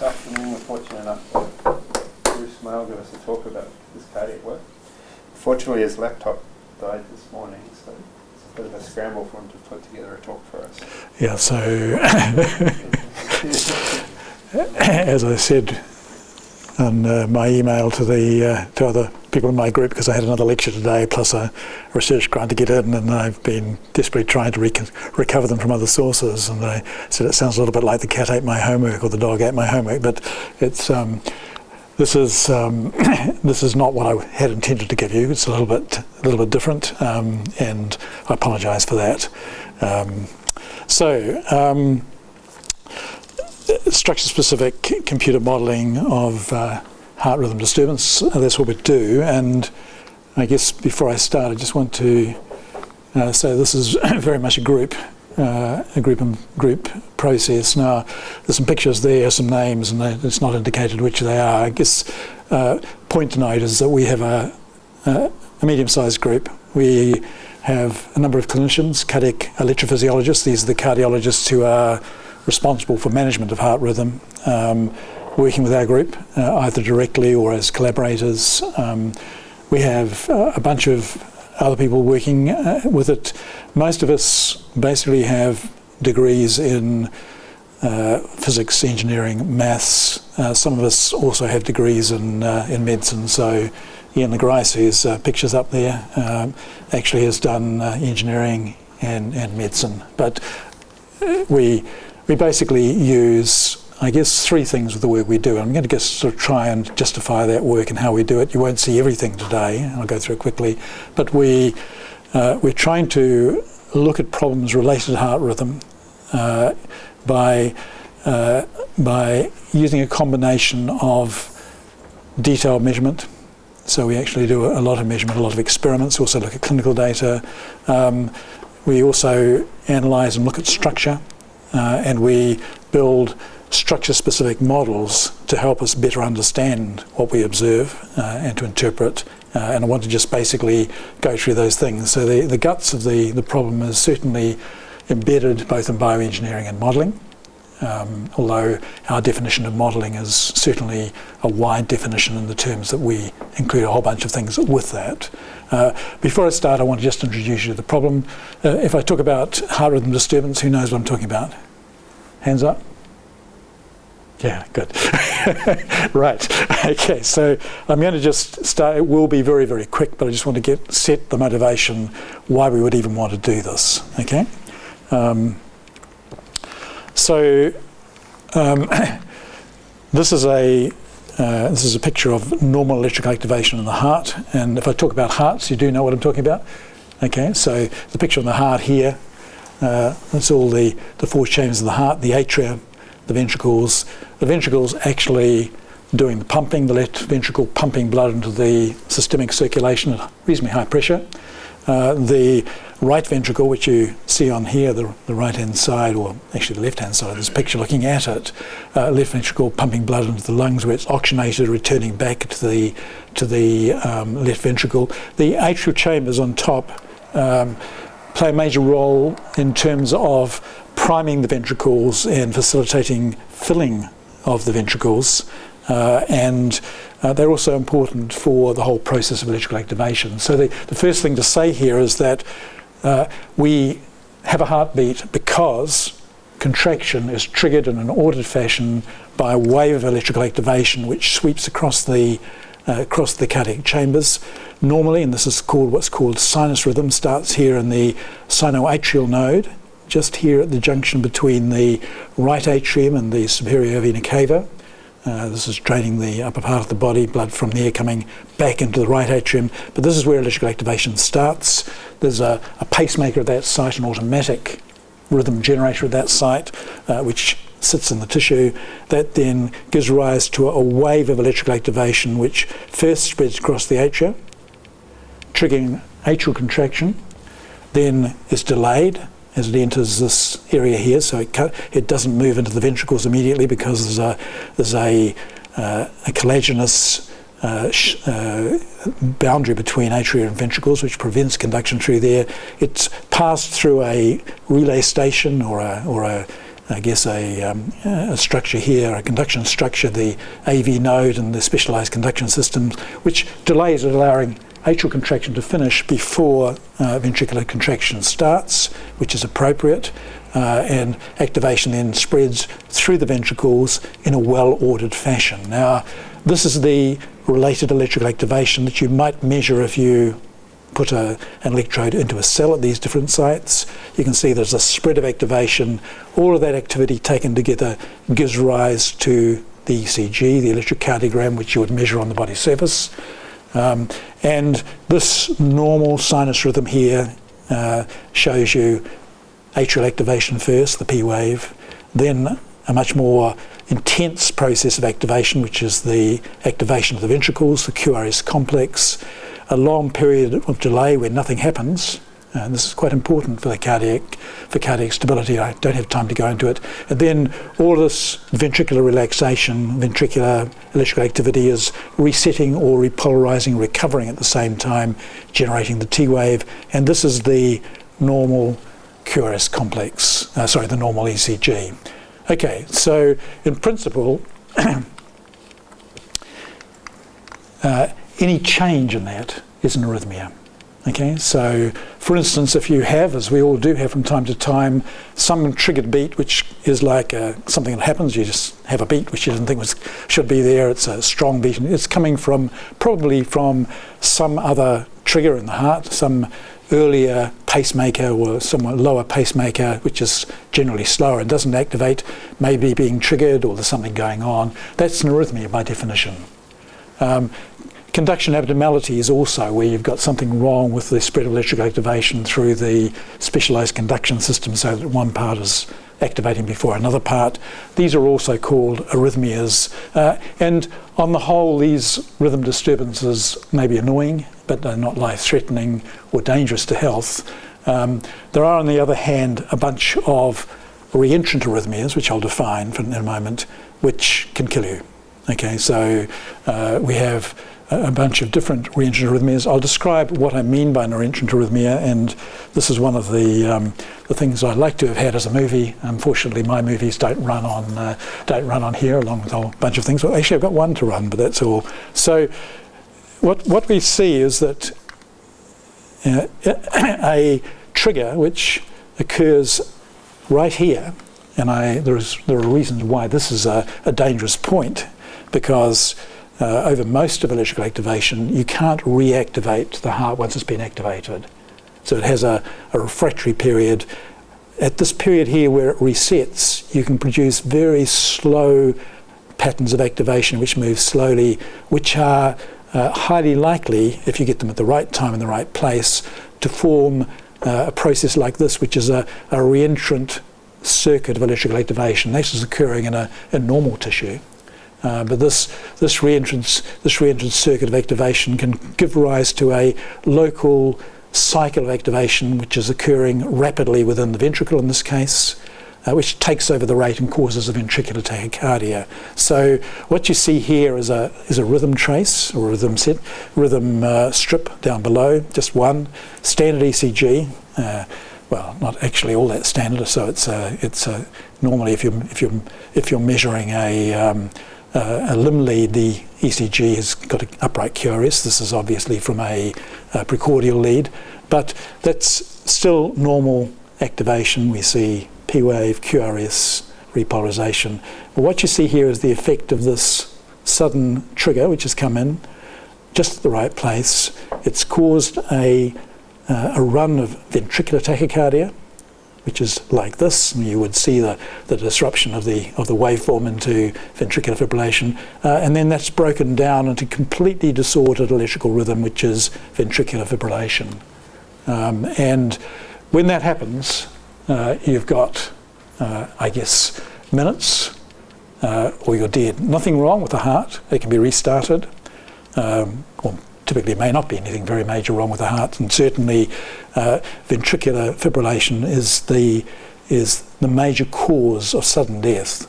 afternoon we're fortunate enough to Bruce Mail give us a talk about his cardiac work. Fortunately his laptop died this morning, so it's a bit of a scramble for him to put together a talk for us. Yeah, so as I said in my email to other people in my group, because I had another lecture today plus a research grant to get in, and I've been desperately trying to recover them from other sources, and I said it sounds a little bit like the cat ate my homework or the dog ate my homework, but it's this is not what I had intended to give you. It's a little bit different, and I apologise for that. Structure-specific computer modelling of heart rhythm disturbance, that's what we do. And I guess before I start, I just want to say this is very much a group process. Now, there's some pictures there, some names, and it's not indicated which they are. I guess point to note is that we have a medium-sized group. We have a number of clinicians, cardiac electrophysiologists. These are the cardiologists who are responsible for management of heart rhythm, working with our group, either directly or as collaborators. We have a bunch of other people working with it. Most of us basically have degrees in physics, engineering, maths. Some of us also have degrees in medicine. So Ian LeGrice, whose picture's up there, actually has done engineering and medicine. But we basically use, I guess, three things with the work we do. I'm going to just sort of try and justify that work and how we do it. You won't see everything today, and I'll go through it quickly. But we're trying to look at problems related to heart rhythm by using a combination of detailed measurement. So we actually do a lot of measurement, a lot of experiments, also look at clinical data. We also analyse and look at structure. And we build structure-specific models to help us better understand what we observe and to interpret. And I want to just basically go through those things. So the guts of the problem is certainly embedded both in bioengineering and modelling, although our definition of modelling is certainly a wide definition in the terms that we include a whole bunch of things with that. Before I start, I want to just introduce you to the problem. If I talk about heart rhythm disturbance, who knows what I'm talking about? Hands up? Yeah, good. Right, okay, so I'm going to just start. It will be very, very quick, but I just want to set the motivation why we would even want to do this, okay? This is a picture of normal electrical activation in the heart, and if I talk about hearts, you do know what I'm talking about. Okay, so the picture on the heart here, that's all the four chambers of the heart, the atria, the ventricles. The ventricles actually doing the pumping, the left ventricle pumping blood into the systemic circulation at reasonably high pressure. The right ventricle, which you see on here, the right-hand side, or actually the left-hand side of this picture looking at it, left ventricle pumping blood into the lungs where it's oxygenated, returning back to the left ventricle. The atrial chambers on top play a major role in terms of priming the ventricles and facilitating filling of the ventricles, and they're also important for the whole process of electrical activation. So the first thing to say here is that we have a heartbeat because contraction is triggered in an ordered fashion by a wave of electrical activation which sweeps across the cardiac chambers. Normally, and this is what's called sinus rhythm, starts here in the sinoatrial node, just here at the junction between the right atrium and the superior vena cava. This is draining the upper part of the body, blood from there coming back into the right atrium. But this is where electrical activation starts. There's a pacemaker at that site, an automatic rhythm generator at that site, which sits in the tissue. That then gives rise to a wave of electrical activation which first spreads across the atria, triggering atrial contraction, then is delayed as it enters this area here, so it doesn't move into the ventricles immediately because there's a collagenous boundary between atria and ventricles which prevents conduction through there. It's passed through a relay station or a I guess, a structure here, a conduction structure, the AV node and the specialised conduction systems, which delays it, allowing atrial contraction to finish before ventricular contraction starts, which is appropriate, and activation then spreads through the ventricles in a well-ordered fashion. Now, this is the related electrical activation that you might measure if you put an electrode into a cell at these different sites. You can see there's a spread of activation. All of that activity taken together gives rise to the ECG, the electrocardiogram, which you would measure on the body surface. And this normal sinus rhythm here shows you atrial activation first, the P wave, then a much more intense process of activation, which is the activation of the ventricles, the QRS complex, a long period of delay where nothing happens. And this is quite important for cardiac stability. I don't have time to go into it. And then all this ventricular relaxation, ventricular electrical activity is resetting or repolarizing, recovering at the same time, generating the T wave. And this is the normal QRS complex, the normal ECG. Okay, so in principle, any change in that is an arrhythmia. Okay, so for instance, if you have, as we all do have from time to time, some triggered beat, which is like something that happens, you just have a beat which you didn't think should be there, it's a strong beat, and it's coming probably from some other trigger in the heart, some earlier pacemaker or somewhat lower pacemaker, which is generally slower and doesn't activate, maybe being triggered or there's something going on. That's an arrhythmia by definition. Conduction abnormality is also where you've got something wrong with the spread of electrical activation through the specialised conduction system, so that one part is activating before another part. These are also called arrhythmias. And on the whole, these rhythm disturbances may be annoying, but they're not life-threatening or dangerous to health. There are, on the other hand, a bunch of reentrant arrhythmias, which I'll define in a moment, which can kill you. Okay, so we have a bunch of different reentrant arrhythmias. I'll describe what I mean by an reentrant arrhythmia, and this is one of the things I'd like to have had as a movie. Unfortunately, my movies don't run on here, along with a whole bunch of things. Well, actually, I've got one to run, but that's all. So, what we see is that a trigger which occurs right here, and there are reasons why this is a dangerous point, because over most of electrical activation, you can't reactivate the heart once it's been activated. So it has a refractory period. At this period here where it resets, you can produce very slow patterns of activation which move slowly, which are highly likely, if you get them at the right time in the right place, to form a process like this, which is a reentrant circuit of electrical activation. This is occurring in normal tissue. But this reentrant circuit of activation can give rise to a local cycle of activation which is occurring rapidly within the ventricle in this case, which takes over the rate and causes a ventricular tachycardia. So what you see here is a rhythm trace or rhythm strip down below, just one standard ECG. Well, not actually all that standard. So it's normally if you're measuring a limb lead, the ECG has got an upright QRS. This is obviously from a precordial lead, but that's still normal activation. We see P wave, QRS, repolarization. But what you see here is the effect of this sudden trigger, which has come in just at the right place. It's caused a run of ventricular tachycardia, which is like this, and you would see the disruption of the waveform into ventricular fibrillation, and then that's broken down into completely disordered electrical rhythm, which is ventricular fibrillation. And when that happens, you've got, I guess, minutes, or you're dead. Nothing wrong with the heart. It can be restarted. Well, typically it may not be anything very major wrong with the heart, and certainly ventricular fibrillation is the major cause of sudden death.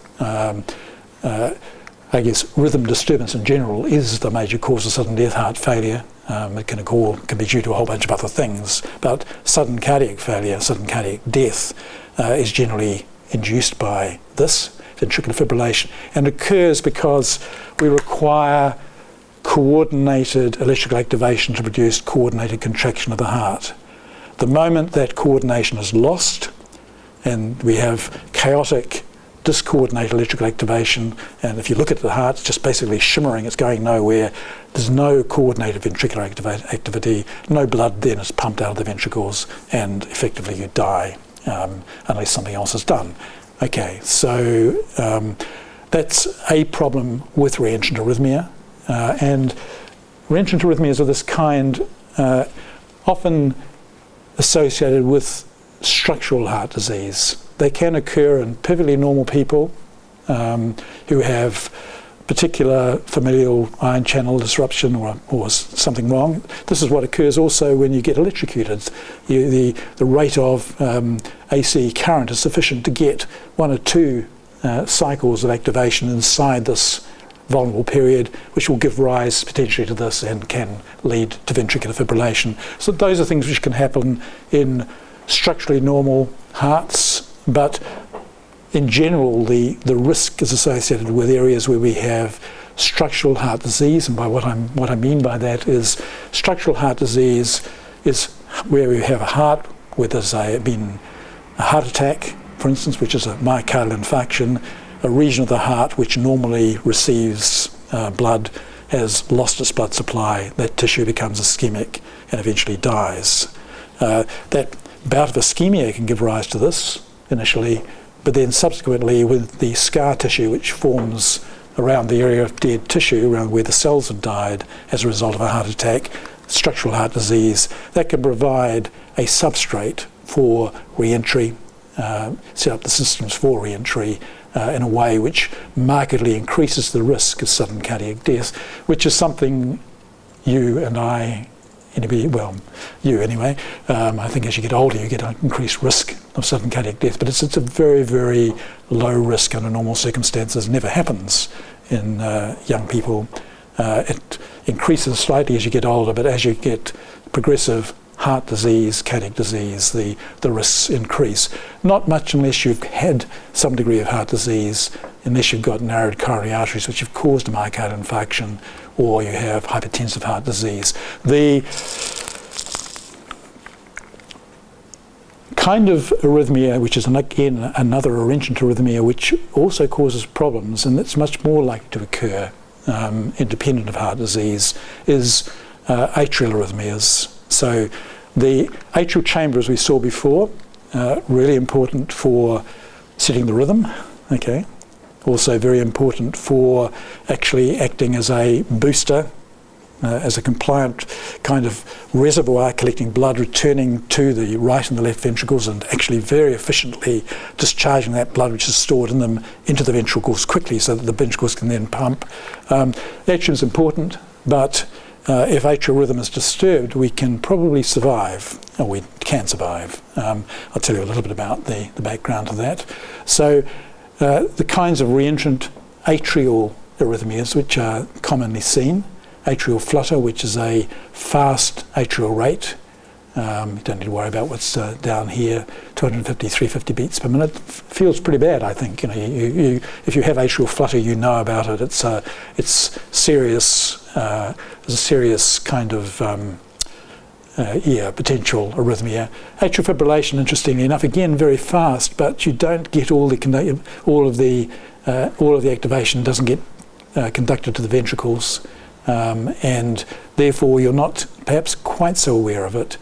I guess rhythm disturbance in general is the major cause of sudden death, heart failure. It can be due to a whole bunch of other things, but sudden cardiac failure, sudden cardiac death is generally induced by this ventricular fibrillation, and occurs because we require coordinated electrical activation to produce coordinated contraction of the heart. The moment that coordination is lost and we have chaotic, discoordinated electrical activation, and if you look at the heart, it's just basically shimmering, it's going nowhere, there's no coordinated ventricular activity, no blood then is pumped out of the ventricles, and effectively you die unless something else is done. Okay, so that's a problem with reentrant arrhythmia, and reentrant arrhythmias of this kind often associated with structural heart disease. They can occur in perfectly normal people who have particular familial ion channel disruption or something wrong. This is what occurs also when you get electrocuted. The rate of AC current is sufficient to get 1 or 2 cycles of activation inside this vulnerable period, which will give rise potentially to this and can lead to ventricular fibrillation. So those are things which can happen in structurally normal hearts, but in general the risk is associated with areas where we have structural heart disease, and by what I mean by that is structural heart disease is where we have a heart where there's been a heart attack, for instance, which is a myocardial infarction. A region of the heart which normally receives blood has lost its blood supply. That tissue becomes ischemic and eventually dies. That bout of ischemia can give rise to this initially, but then subsequently with the scar tissue which forms around the area of dead tissue, around where the cells have died as a result of a heart attack, structural heart disease, that can provide a substrate for reentry, set up the systems for reentry in a way which markedly increases the risk of sudden cardiac death, which is something you and I, you anyway, I think as you get older you get an increased risk of sudden cardiac death, but it's a very, very low risk under normal circumstances. It never happens in young people. It increases slightly as you get older, but as you get progressive heart disease, cardiac disease, the risks increase. Not much unless you've had some degree of heart disease, unless you've got narrowed coronary arteries which have caused a myocardial infarction, or you have hypertensive heart disease. The kind of arrhythmia, which is again another reentrant arrhythmia, which also causes problems, and it's much more likely to occur independent of heart disease, is atrial arrhythmias. So the atrial chamber, as we saw before, really important for setting the rhythm, okay? Also very important for actually acting as a booster, as a compliant kind of reservoir, collecting blood, returning to the right and the left ventricles, and actually very efficiently discharging that blood which is stored in them into the ventricles quickly so that the ventricles can then pump. Atrium is important, but if atrial rhythm is disturbed, we can probably survive, or we can survive. I'll tell you a little bit about the background to that. So the kinds of reentrant atrial arrhythmias which are commonly seen: atrial flutter, which is a fast atrial rate. You don't need to worry about what's down here, 250, 350 beats per minute. Feels pretty bad, I think. You if you have atrial flutter, you know about it. It's serious. There's a serious kind of potential arrhythmia. Atrial fibrillation, interestingly enough, again very fast, but you don't get all of the activation doesn't get conducted to the ventricles, and therefore you're not perhaps quite so aware of it.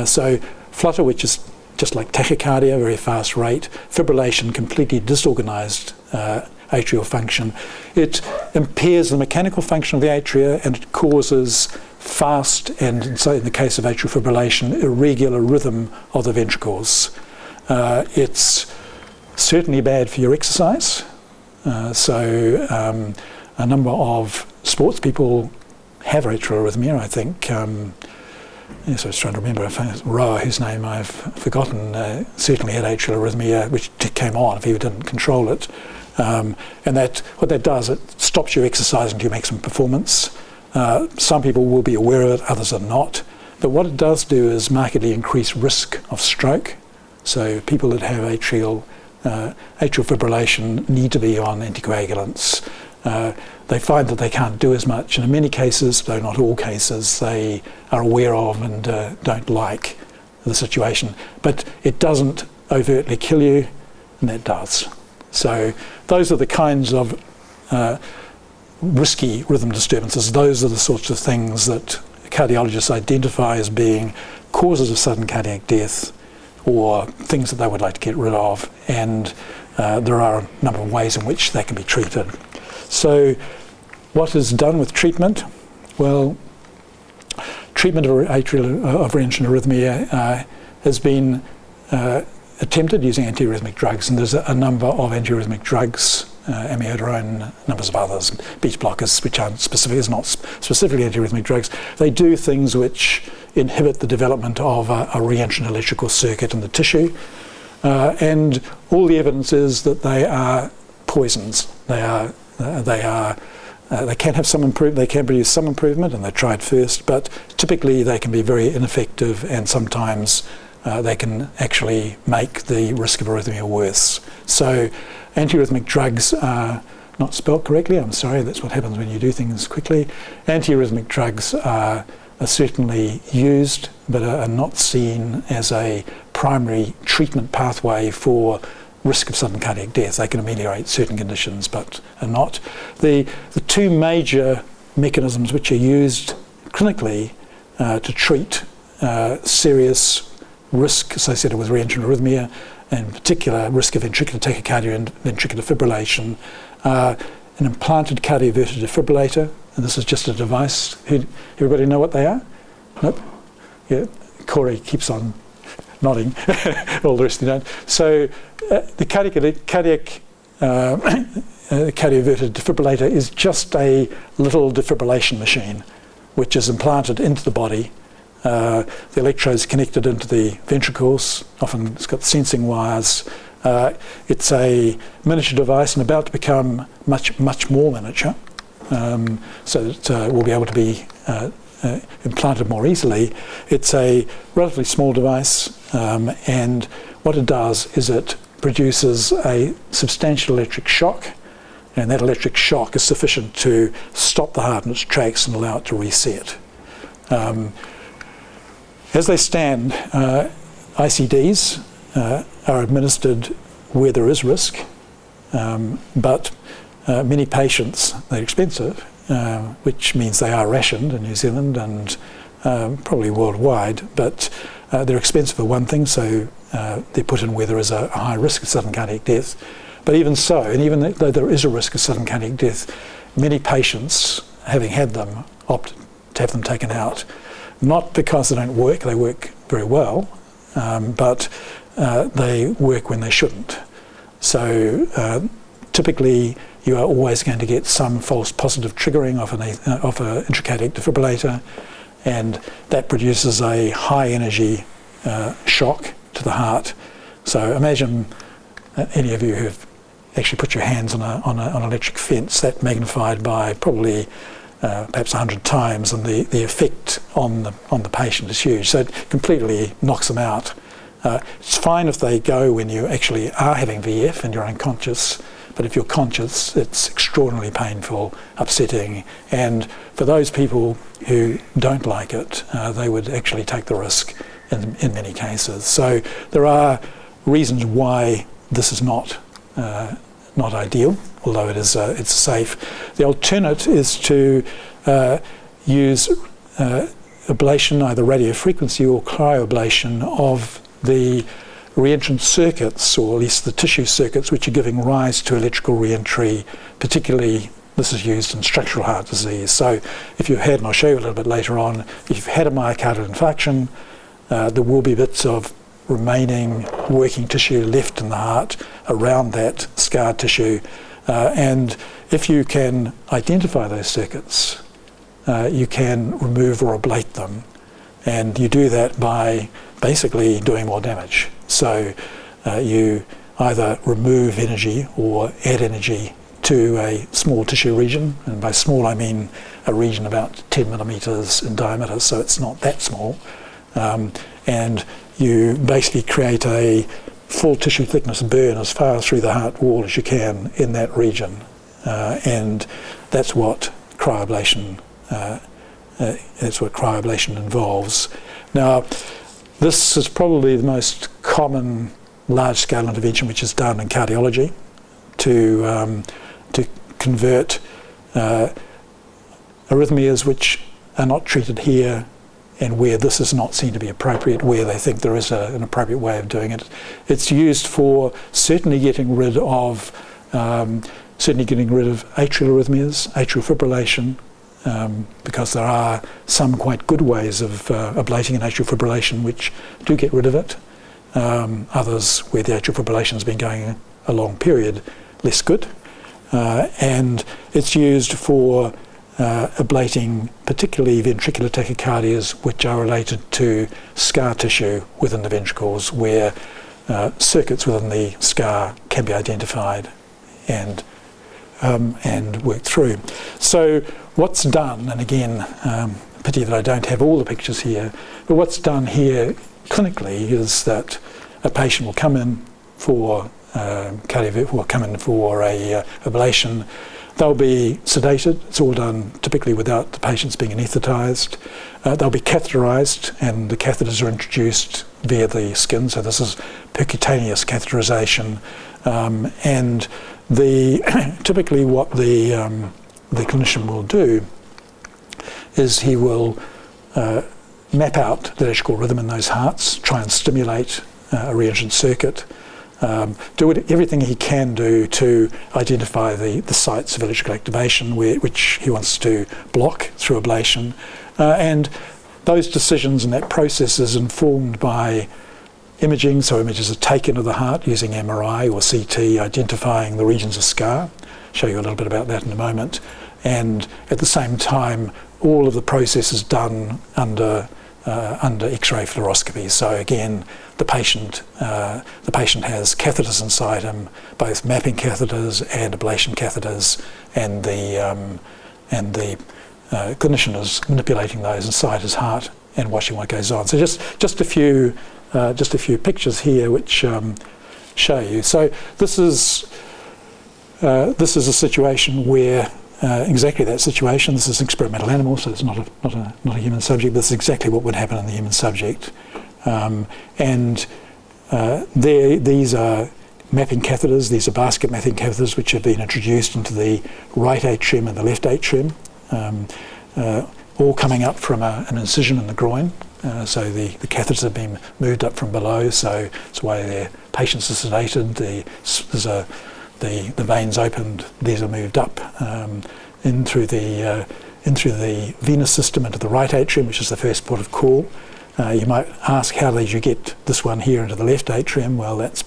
So flutter, which is just like tachycardia, very fast rate. Fibrillation, completely disorganized atrial function. It impairs the mechanical function of the atria, and it causes fast, and so in the case of atrial fibrillation, irregular rhythm of the ventricles. It's certainly bad for your exercise. So a number of sports people have atrial arrhythmia, I think. So I was trying to remember if a rower whose name I've forgotten certainly had atrial arrhythmia, which came on if he didn't control it. And what that does, it stops you exercising to your maximum performance. Some people will be aware of it, others are not. But what it does do is markedly increase risk of stroke. So people that have atrial atrial fibrillation need to be on anticoagulants. They find that they can't do as much, and in many cases, though not all cases, they are aware of and don't like the situation. But it doesn't overtly kill you, and that does. So those are the kinds of risky rhythm disturbances. Those are the sorts of things that cardiologists identify as being causes of sudden cardiac death, or things that they would like to get rid of, and there are a number of ways in which they can be treated. So what is done with treatment? Well, treatment of reentrant arrhythmia has been attempted using antiarrhythmic drugs, and there's a number of antiarrhythmic drugs, amiodarone, numbers of others, beta blockers, which aren't specific, is not specifically antiarrhythmic drugs. They do things which inhibit the development of a reentrant electrical circuit in the tissue, and all the evidence is that they are poisons. They can have some improvement, they can produce some improvement, and they're tried first, but typically they can be very ineffective, and sometimes they can actually make the risk of arrhythmia worse. So antiarrhythmic drugs are not spelled correctly, I'm sorry, that's what happens when you do things quickly. Antiarrhythmic drugs are certainly used, but are not seen as a primary treatment pathway for risk of sudden cardiac death. They can ameliorate certain conditions, but are not. The two major mechanisms which are used clinically to treat serious risk associated with reentrant arrhythmia, and in particular risk of ventricular tachycardia and ventricular fibrillation, are an implanted cardioverter defibrillator, and this is just a device. Everybody know what they are? Nope? Yeah, Corey keeps on nodding, all the rest of you don't. So the cardioverted defibrillator is just a little defibrillation machine which is implanted into the body. The electrodes connected into the ventricles, often it's got sensing wires. It's a miniature device and about to become much more miniature, so that we'll be able to be implanted more easily. It's a relatively small device, and what it does is it produces a substantial electric shock, and that electric shock is sufficient to stop the heart in its tracks and allow it to reset. As they stand, ICDs are administered where there is risk, but many patients, they're expensive, which means they are rationed in New Zealand and probably worldwide, but they're expensive for one thing, so they're put in where there is a high risk of sudden cardiac death. But even so, and even though there is a risk of sudden cardiac death, many patients, having had them, opt to have them taken out, not because they don't work, they work very well, but they work when they shouldn't. So typically you are always going to get some false positive triggering of an intracardiac defibrillator, and that produces a high energy shock to the heart. So imagine any of you who've actually put your hands on an electric fence, that magnified by probably perhaps 100 times, and the effect on the patient is huge. So it completely knocks them out. It's fine if they go when you actually are having VF and you're unconscious, but if you're conscious, it's extraordinarily painful, upsetting, and for those people who don't like it, they would actually take the risk in many cases. So there are reasons why this is not ideal, although it's safe. The alternate is to use ablation, either radiofrequency or cryoablation of the reentrant circuits, or at least the tissue circuits which are giving rise to electrical reentry. Particularly this is used in structural heart disease. So if you've had, and I'll show you a little bit later on, if you've had a myocardial infarction, there will be bits of remaining working tissue left in the heart around that scar tissue, and if you can identify those circuits, you can remove or ablate them, and you do that by basically doing more damage. So you either remove energy or add energy to a small tissue region, and by small I mean a region about 10 millimeters in diameter, so it's not that small, and you basically create a full tissue thickness burn as far through the heart wall as you can in that region, and that's what cryoablation involves. Now, this is probably the most common large-scale intervention which is done in cardiology to convert arrhythmias which are not treated here, and where this is not seen to be appropriate, where they think there is an appropriate way of doing it. It's used for certainly getting rid of atrial arrhythmias, atrial fibrillation, because there are some quite good ways of ablating an atrial fibrillation which do get rid of it. Others, where the atrial fibrillation has been going a long period, less good. And it's used for ablating particularly ventricular tachycardias which are related to scar tissue within the ventricles, where circuits within the scar can be identified and worked through. So what's done, and again, pity that I don't have all the pictures here, but what's done here clinically is that a patient will come in for ablation. They'll be sedated. It's all done typically without the patients being anaesthetised. They'll be catheterised, and the catheters are introduced via the skin. So this is percutaneous catheterisation, and typically what the clinician will do is he will map out the electrical rhythm in those hearts, try and stimulate a reentrant circuit, do everything he can do to identify the sites of electrical activation which he wants to block through ablation. And those decisions and that process is informed by imaging, so images are taken of the heart using MRI or CT, identifying the regions of scar. I'll show you a little bit about that in a moment. And at the same time, all of the process is done under X-ray fluoroscopy. So again, the patient has catheters inside him, both mapping catheters and ablation catheters, and the clinician is manipulating those inside his heart and watching what goes on. So just a few pictures here which show you. So this is a situation where exactly that situation. This is an experimental animal, so it's not a human subject. This is exactly what would happen in the human subject. These are mapping catheters. These are basket mapping catheters which have been introduced into the right atrium and the left atrium, all coming up from an incision in the groin. So the catheters have been moved up from below. So it's why the patients are sedated. The veins opened. These are moved up in through the venous system into the right atrium, which is the first port of call. You might ask, how did you get this one here into the left atrium? Well, that's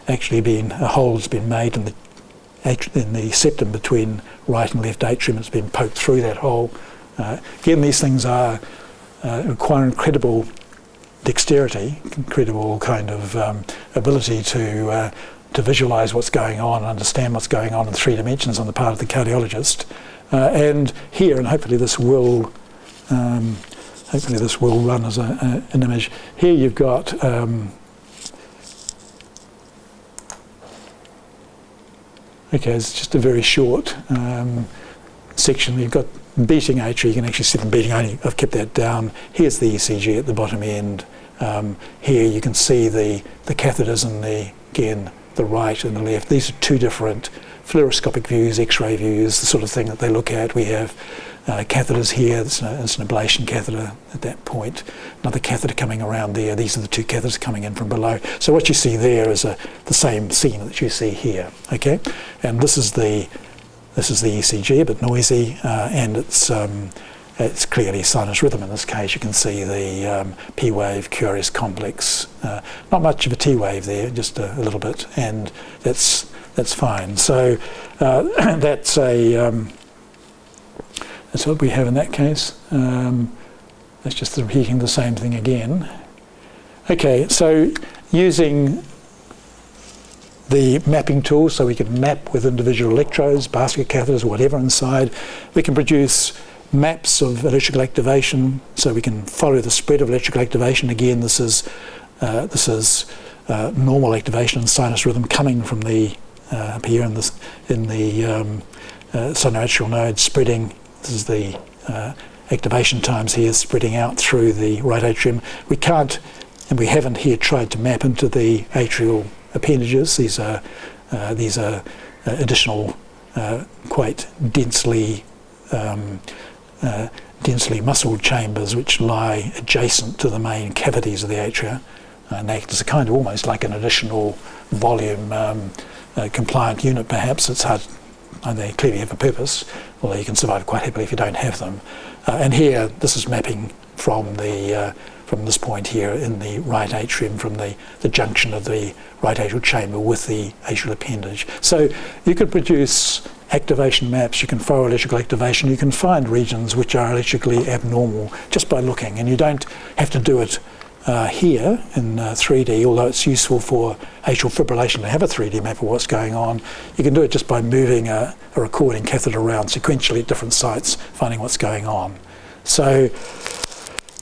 actually been a hole's been made in the septum between right and left atrium. It's been poked through that hole. Again, these things require incredible dexterity, incredible kind of ability to visualise what's going on, understand what's going on in 3 dimensions on the part of the cardiologist. And here, and hopefully this will run as an image. Here you've got it's just a very short section. You've got beating atria. You can actually see them beating. I've kept that down. Here's the ECG at the bottom end. Here you can see the catheters and the right and the left. These are 2 different fluoroscopic views, X-ray views, the sort of thing that they look at. We have catheters here. It's an ablation catheter at that point. Another catheter coming around there. These are the 2 catheters coming in from below. So what you see there is the same scene that you see here. Okay, and this is the ECG, a bit noisy, and it's clearly sinus rhythm in this case. You can see the P wave, QRS complex. Not much of a T wave there, just a little bit, and that's fine. So that's what we have in that case. That's just repeating the same thing again. Okay, so using the mapping tool, so we can map with individual electrodes, basket catheters, whatever inside. We can produce maps of electrical activation, so we can follow the spread of electrical activation. Again, this is normal activation and sinus rhythm coming from the up here in the sinoatrial node spreading. This is the activation times here spreading out through the right atrium. We can't, and we haven't here tried to map into the atrial appendages. These are additional, quite densely muscled chambers which lie adjacent to the main cavities of the atria, and act as a kind of almost like an additional volume compliant unit. Perhaps it's hard. And they clearly have a purpose, although you can survive quite happily if you don't have them. And here, this is mapping from this point here in the right atrium, from the junction of the right atrial chamber with the atrial appendage. So you could produce activation maps, you can furrow electrical activation, you can find regions which are electrically abnormal just by looking, and you don't have to do it here in 3D, although it's useful for atrial fibrillation to have a 3D map of what's going on. You can do it just by moving a recording catheter around sequentially at different sites, finding what's going on. So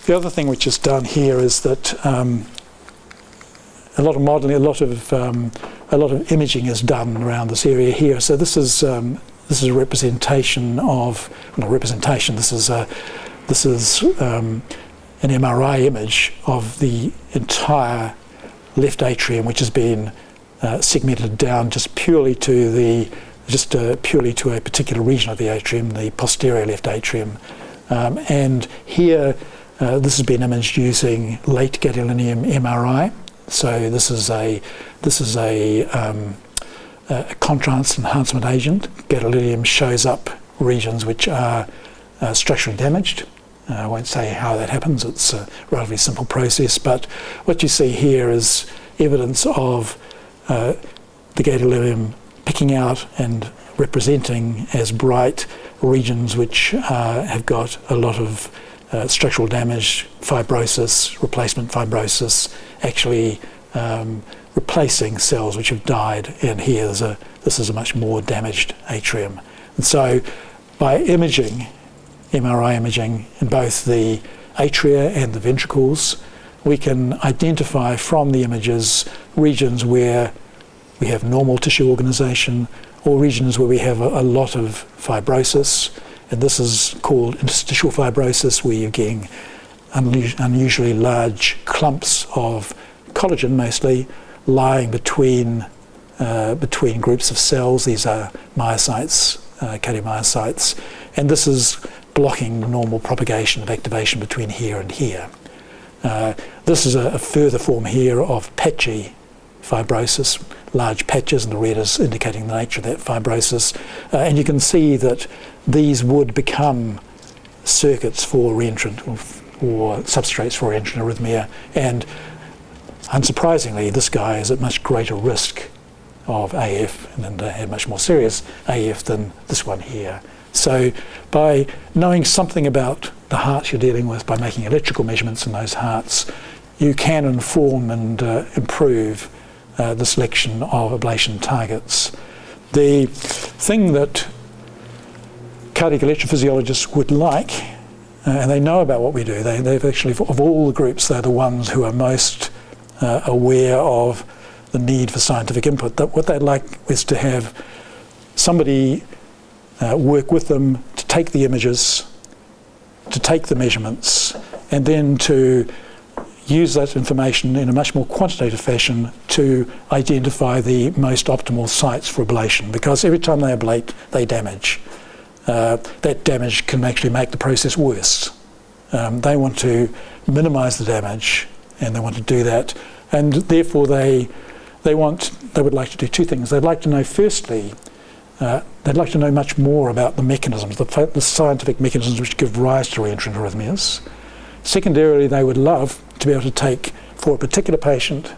the other thing which is done here is that a lot of modelling, a lot of imaging is done around this area here. So this is a representation of, not representation. This is an MRI image of the entire left atrium, which has been segmented down just purely to a particular region of the atrium, the posterior left atrium. And here, this has been imaged using late gadolinium MRI. So this is a contrast enhancement agent. Gadolinium shows up regions which are structurally damaged. I won't say how that happens, it's a relatively simple process, but what you see here is evidence of the gadolinium picking out and representing as bright regions which have got a lot of structural damage, fibrosis, replacement fibrosis, actually replacing cells which have died, and here this is a much more damaged atrium. And so by imaging, MRI imaging in both the atria and the ventricles, we can identify from the images regions where we have normal tissue organisation or regions where we have a lot of fibrosis, and this is called interstitial fibrosis, where you're getting unusually large clumps of collagen mostly lying between groups of cells. These are myocytes, cardiomyocytes, and this is blocking the normal propagation of activation between here and here. This is a further form here of patchy fibrosis, large patches, and the red is indicating the nature of that fibrosis. And you can see that these would become circuits for reentrant or substrates for reentrant arrhythmia, and unsurprisingly, this guy is at much greater risk of AF and a much more serious AF than this one here. So by knowing something about the hearts you're dealing with, by making electrical measurements in those hearts, you can inform and improve the selection of ablation targets. The thing that cardiac electrophysiologists would like, and they know about what we do, they've actually, of all the groups, they're the ones who are most aware of the need for scientific input. That what they'd like is to have somebody work with them to take the images, to take the measurements, and then to use that information in a much more quantitative fashion to identify the most optimal sites for ablation, because every time they ablate, they damage. That damage can actually make the process worse. They want to minimise the damage, and they want to do that, and therefore they would like to do two things. They'd like to know, firstly, they'd like to know much more about the mechanisms, the scientific mechanisms which give rise to reentrant arrhythmias. Secondarily, they would love to be able to take, for a particular patient,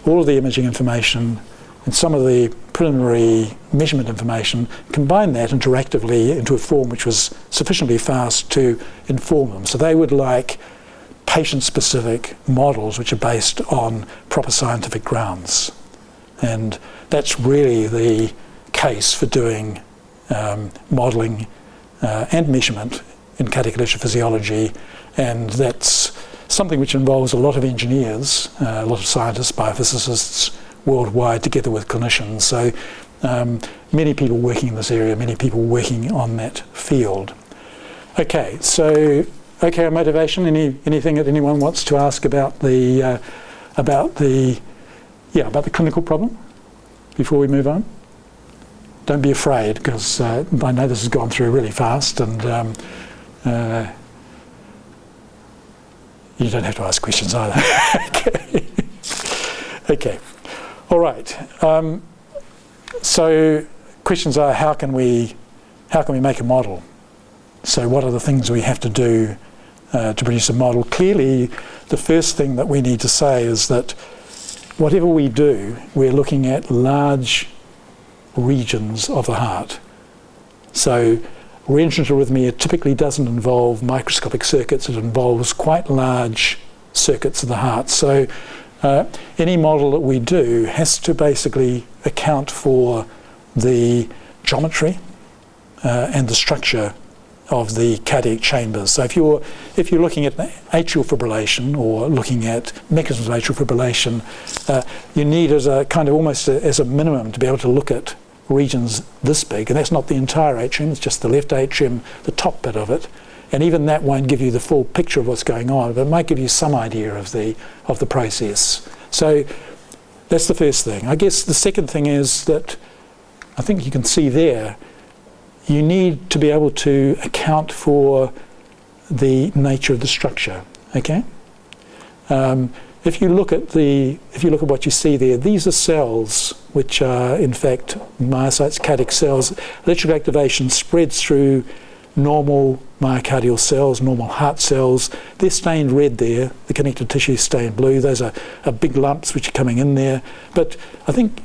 all of the imaging information and some of the preliminary measurement information, combine that interactively into a form which was sufficiently fast to inform them. So they would like patient-specific models which are based on proper scientific grounds. And that's really the case for doing modelling and measurement in cardiac electrophysiology, and that's something which involves a lot of engineers, a lot of scientists, biophysicists worldwide, together with clinicians. So many people working in this area, many people working on that field. Okay, so on motivation. Anything that anyone wants to ask about the clinical problem before we move on? Don't be afraid, because I know this has gone through really fast, and you don't have to ask questions either. Okay. All right. So questions are, how can we make a model? So what are the things we have to do to produce a model? Clearly, the first thing that we need to say is that whatever we do, we're looking at large regions of the heart. So reentrant arrhythmia typically doesn't involve microscopic circuits, it involves quite large circuits of the heart. So any model that we do has to basically account for the geometry and the structure of the cardiac chambers. So if you're looking at atrial fibrillation or looking at mechanisms of atrial fibrillation, you need as a kind of almost as a minimum to be able to look at regions this big, and that's not the entire atrium, it's just the left atrium, the top bit of it, and even that won't give you the full picture of what's going on, but it might give you some idea of the process. So that's the first thing. I guess the second thing is that I think you can see there, you need to be able to account for the nature of the structure. Okay. If you look at what you see there, these are cells which are in fact myocytes, cardiac cells. Electrical activation spreads through normal myocardial cells, normal heart cells. They're stained red there. The connective tissue is stained blue. Those are big lumps which are coming in there. But I think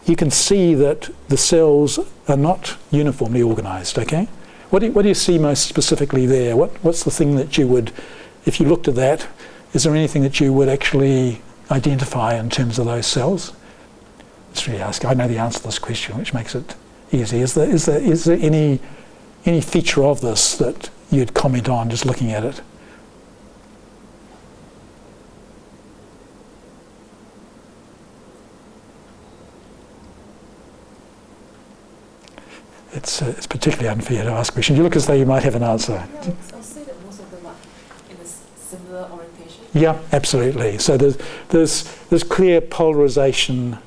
you can see that the cells are not uniformly organised. Okay, what do you see most specifically there? What's the thing that you would, if you looked at that, is there anything that you would actually identify in terms of those cells? It's really asking. I know the answer to this question, which makes it easy. Is there any feature of this that you'd comment on just looking at it? It's particularly unfair to ask questions. You look as though you might have an answer. Yeah, I see that most of them are in a similar orientation. Yeah, absolutely. So there's clear polarization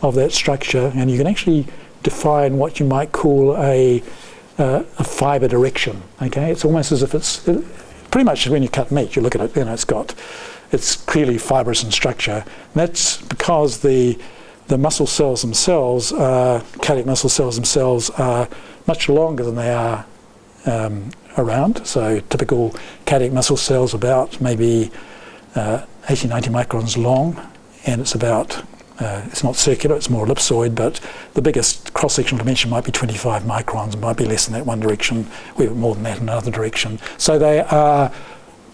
of that structure, and you can actually define what you might call a fibre direction. Okay, it's almost as if it's pretty much when you cut meat, you look at it, it's clearly fibrous in structure. And that's because the muscle cells themselves, cardiac muscle cells themselves, are much longer than they are around. So typical cardiac muscle cells about maybe 80, 90 microns long, and it's about, it's not circular, it's more ellipsoid, but the biggest cross-sectional dimension might be 25 microns, it might be less than that one direction, a bit more than that in another direction. So they are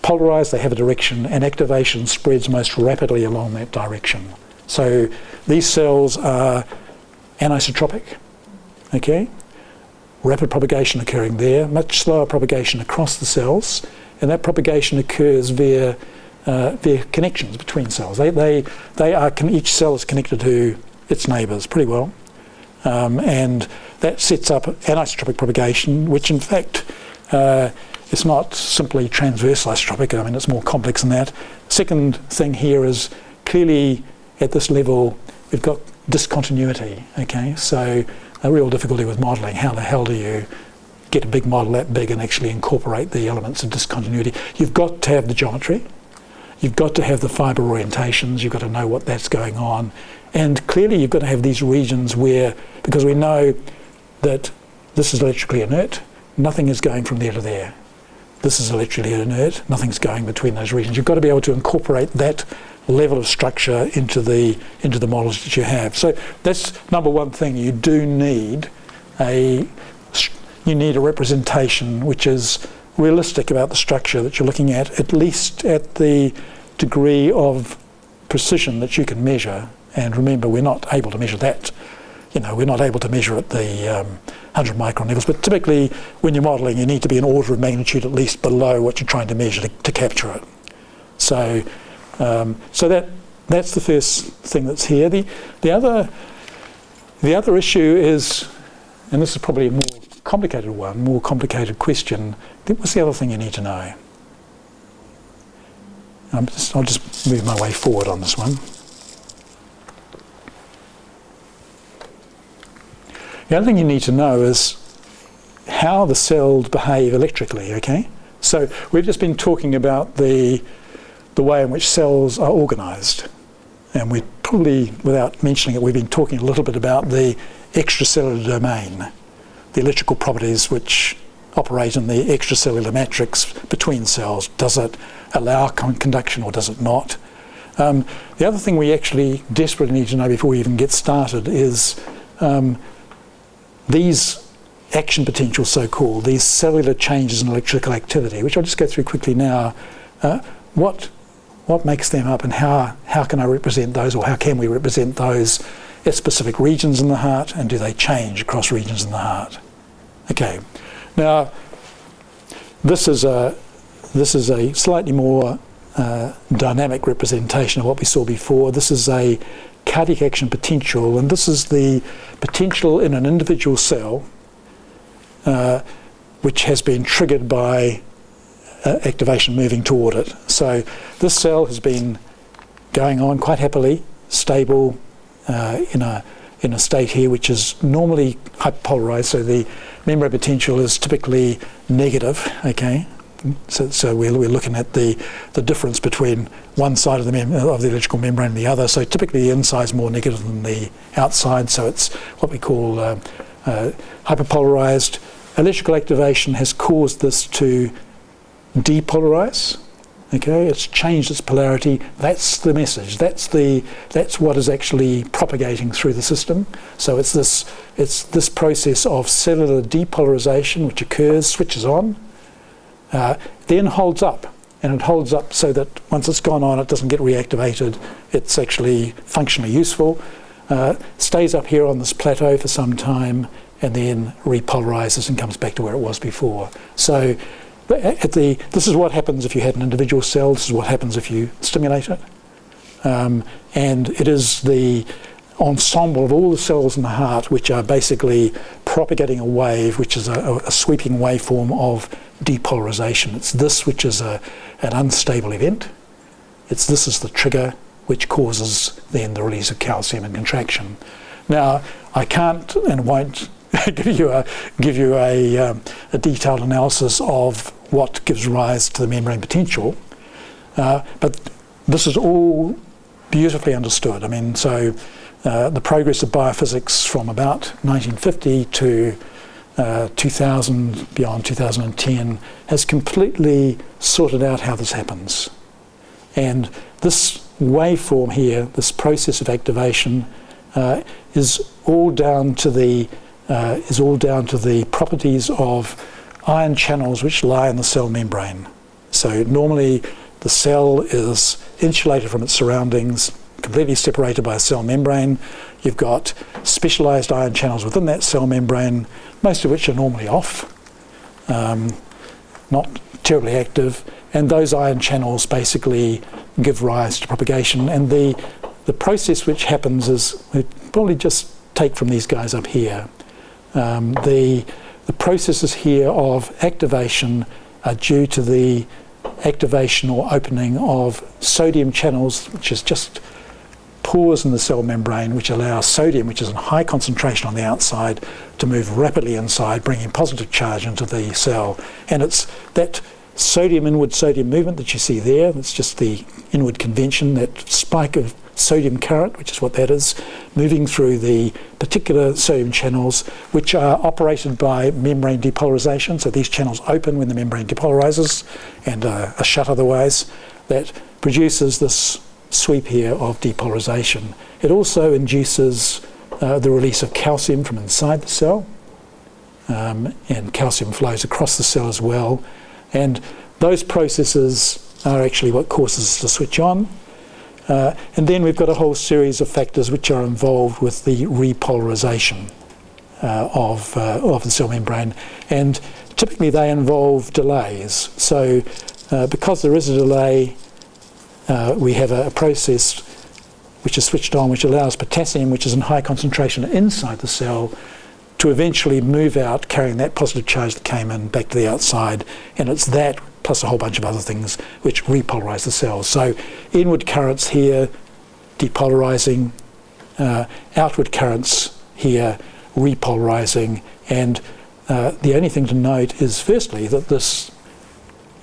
polarized, they have a direction, and activation spreads most rapidly along that direction. So these cells are anisotropic, okay? Rapid propagation occurring there, much slower propagation across the cells, and that propagation occurs via connections between cells. Each cell is connected to its neighbours pretty well, and that sets up anisotropic propagation, which in fact is not simply transverse isotropic. I mean, it's more complex than that. Second thing here is clearly at this level we've got discontinuity. Okay, so a real difficulty with modelling. How the hell do you get a big model that big and actually incorporate the elements of discontinuity? You've got to have the geometry. You've got to have the fibre orientations, you've got to know what that's going on. And clearly you've got to have these regions where, because we know that this is electrically inert, nothing is going from there to there. This is electrically inert, nothing's going between those regions. You've got to be able to incorporate that level of structure into the models that you have. So that's number one thing. You do need a representation which is realistic about the structure that you're looking at least at the degree of precision that you can measure. And remember, we're not able to measure that. We're not able to measure at the 100 micron levels, but typically when you're modelling, you need to be an order of magnitude at least below what you're trying to measure to capture it. So, that's the first thing that's here. The other issue is, and this is probably a more complicated one, more complicated question. What's the other thing you need to know? I'll just move my way forward on this one. The other thing you need to know is how the cells behave electrically, okay? So we've just been talking about the way in which cells are organised. And we probably, without mentioning it, we've been talking a little bit about the extracellular domain, the electrical properties which operate in the extracellular matrix between cells. Does it allow conduction or does it not? The other thing we actually desperately need to know before we even get started is these action potentials, so-called, these cellular changes in electrical activity, which I'll just go through quickly now. What makes them up, and how can I represent those, or how can we represent those at specific regions in the heart, and do they change across regions in the heart? Okay, now this is a slightly more dynamic representation of what we saw before. This is a cardiac action potential, and this is the potential in an individual cell which has been triggered by activation moving toward it. So this cell has been going on quite happily, stable, in a state here which is normally hyperpolarized. So the membrane potential is typically negative. Okay, so we're looking at the difference between one side of the electrical membrane and the other. So typically the inside is more negative than the outside. So it's what we call hyperpolarized. Electrical activation has caused this to depolarize. Okay, it's changed its polarity. That's the message. That's what is actually propagating through the system. So it's this process of cellular depolarization which occurs, switches on, then holds up, and it holds up so that once it's gone on, it doesn't get reactivated. It's actually functionally useful. Stays up here on this plateau for some time, and then repolarizes and comes back to where it was before. So this is what happens if you had an individual cell. This is what happens if you stimulate it. And it is the ensemble of all the cells in the heart which are basically propagating a wave, which is a sweeping waveform of depolarization. It's this which is an unstable event. This is the trigger which causes then the release of calcium and contraction. Now, I can't and won't give you a detailed analysis of what gives rise to the membrane potential, but this is all beautifully understood. I mean, so the progress of biophysics from about 1950 to 2000, beyond 2010, has completely sorted out how this happens. And this waveform here, this process of activation, is all down to the properties of ion channels which lie in the cell membrane. So normally the cell is insulated from its surroundings, completely separated by a cell membrane. You've got specialized ion channels within that cell membrane, most of which are normally off, not terribly active, and those ion channels basically give rise to propagation. And the process which happens is, we probably just take from these guys up here. The processes here of activation are due to the activation or opening of sodium channels, which is just pores in the cell membrane which allow sodium, which is in high concentration on the outside, to move rapidly inside, bringing positive charge into the cell. And it's that inward sodium movement that you see there, that's just the inward convention, that spike of sodium current, which is what that is, moving through the particular sodium channels which are operated by membrane depolarization. So these channels open when the membrane depolarizes and are shut otherwise. That produces this sweep here of depolarization. It also induces the release of calcium from inside the cell, and calcium flows across the cell as well. And those processes are actually what causes us to switch on. And then we've got a whole series of factors which are involved with the repolarization of the cell membrane, and typically they involve delays. So because there is a delay, we have a process which is switched on, which allows potassium, which is in high concentration inside the cell, to eventually move out, carrying that positive charge that came in back to the outside. And it's that, plus a whole bunch of other things, which repolarize the cells. So inward currents here, depolarizing, outward currents here, repolarizing. And the only thing to note is, firstly, that this,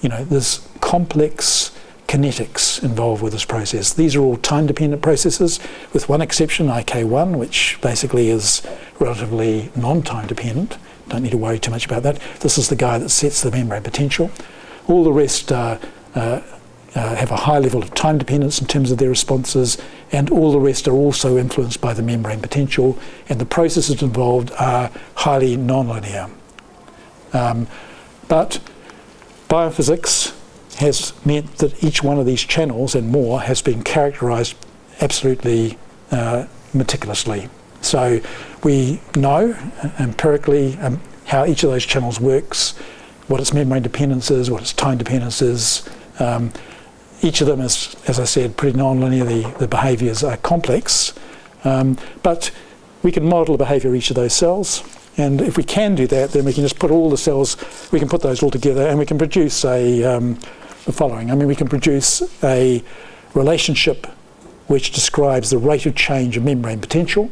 there's complex kinetics involved with this process. These are all time-dependent processes, with one exception, IK1, which basically is relatively non-time dependent. Don't need to worry too much about that. This is the guy that sets the membrane potential. All the rest have a high level of time dependence in terms of their responses, and all the rest are also influenced by the membrane potential, and the processes involved are highly non-linear. But biophysics has meant that each one of these channels and more has been characterized absolutely meticulously. So we know empirically how each of those channels works, what its membrane dependence is, what its time dependence is. Each of them is, as I said, pretty non-linear. The behaviours are complex, but we can model the behaviour of each of those cells. And if we can do that, then we can just put all the cells, we can put those all together, and we can produce the following. I mean, we can produce a relationship which describes the rate of change of membrane potential.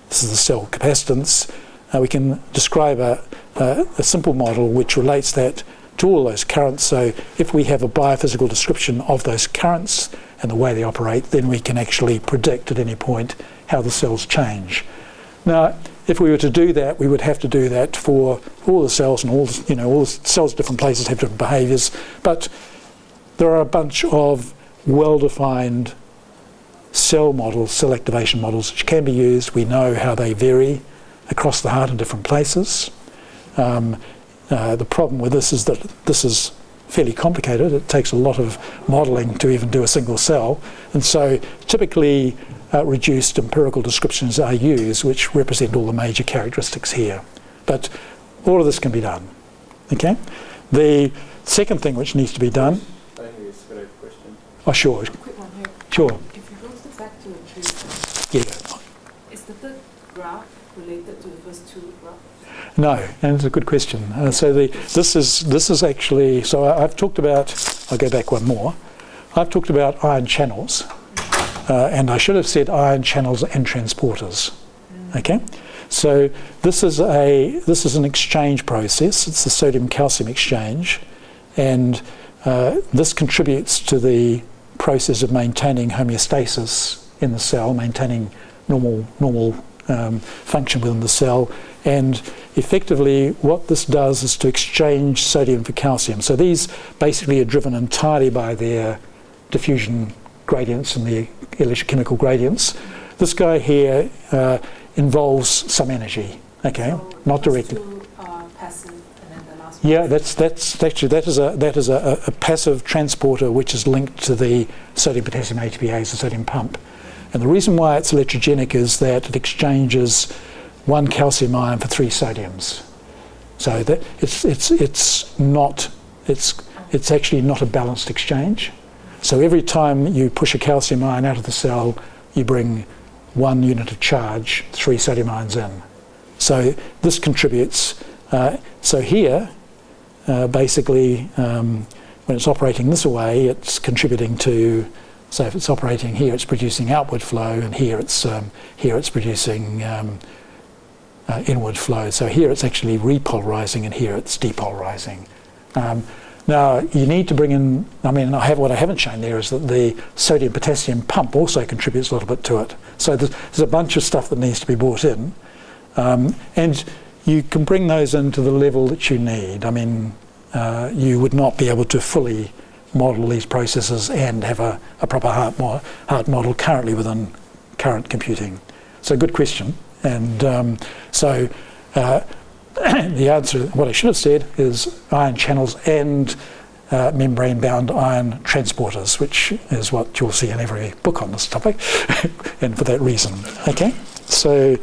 This is the cell capacitance. We can describe a simple model which relates that to all those currents. So if we have a biophysical description of those currents and the way they operate, then we can actually predict at any point how the cells change. Now, if we were to do that, we would have to do that for all the cells, and all the cells at different places have different behaviours. But there are a bunch of well-defined cell models, cell activation models, which can be used. We know how they vary across the heart in different places. The problem with this is that this is fairly complicated. It takes a lot of modelling to even do a single cell, and so typically reduced empirical descriptions are used, which represent all the major characteristics here. But all of this can be done. Okay. The second thing which needs to be done. Oh, sure. Quick one here. Sure. If you go back to the tree, Yeah. is the third graph related to the first two graphs? No, and it's a good question. So this is actually, so I've talked about, I'll go back one more. I've talked about ion channels, and I should have said ion channels and transporters. Okay, so this is an exchange process. It's the sodium-calcium exchange, and this contributes to the process of maintaining homeostasis in the cell, maintaining normal function within the cell. And effectively what this does is to exchange sodium for calcium. So these basically are driven entirely by their diffusion gradients and the electrochemical gradients. This guy here involves some energy, okay, So not the directly. first two are passive, and then the last one. Yeah, that is a passive transporter which is linked to the sodium potassium ATPase, the sodium pump. And the reason why it's electrogenic is that it exchanges one calcium ion for 3 sodiums. So that it's actually not a balanced exchange. So every time you push a calcium ion out of the cell, you bring 1 unit of charge, 3 sodium ions in. So this contributes. So here, basically, when it's operating this way, it's contributing to. So if it's operating here, it's producing outward flow, and here it's producing inward flow. So here it's actually repolarizing, and here it's depolarizing. Now you need to bring in. I mean, what I haven't shown there is that the sodium-potassium pump also contributes a little bit to it. So there's a bunch of stuff that needs to be brought in, and you can bring those into the level that you need. I mean, you would not be able to fully model these processes and have a proper heart model currently within current computing. So good question. And the answer, what I should have said, is ion channels and membrane-bound ion transporters, which is what you'll see in every book on this topic, and for that reason. Okay, so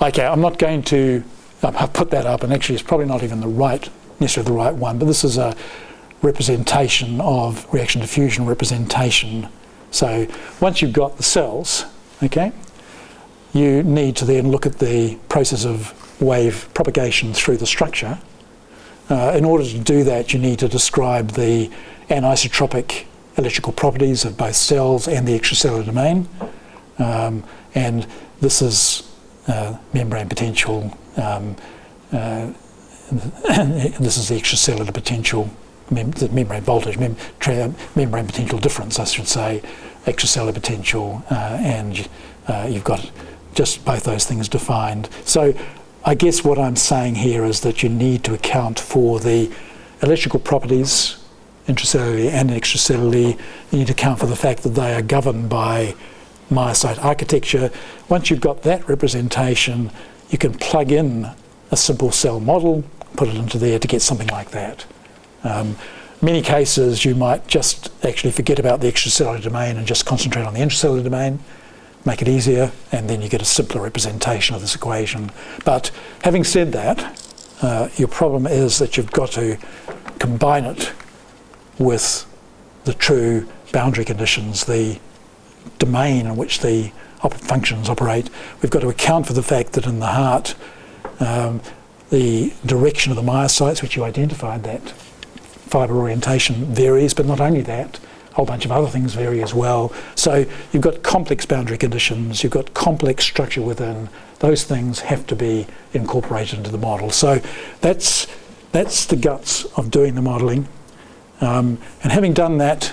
I'm not going to. I've put that up, and actually, it's probably not even necessarily the right one. But this is a representation of reaction diffusion representation. So once you've got the cells, okay, you need to then look at the process of wave propagation through the structure. In order to do that, you need to describe the anisotropic electrical properties of both cells and the extracellular domain. And this is membrane potential, this is the extracellular potential, the membrane voltage, membrane potential difference, I should say, extracellular potential, and you've got just both those things defined. So I guess what I'm saying here is that you need to account for the electrical properties, intracellularly and extracellularly. You need to account for the fact that they are governed by myocyte architecture. Once you've got that representation, you can plug in a simple cell model, put it into there to get something like that. Many cases you might just actually forget about the extracellular domain and just concentrate on the intracellular domain, make it easier, and then you get a simpler representation of this equation. But having said that, your problem is that you've got to combine it with the true boundary conditions, the domain in which the functions operate. We've got to account for the fact that in the heart, the direction of the myocytes, which you identified, that fibre orientation varies, but not only that, a whole bunch of other things vary as well. So you've got complex boundary conditions, you've got complex structure within. Those things have to be incorporated into the model. So that's the guts of doing the modelling. And having done that,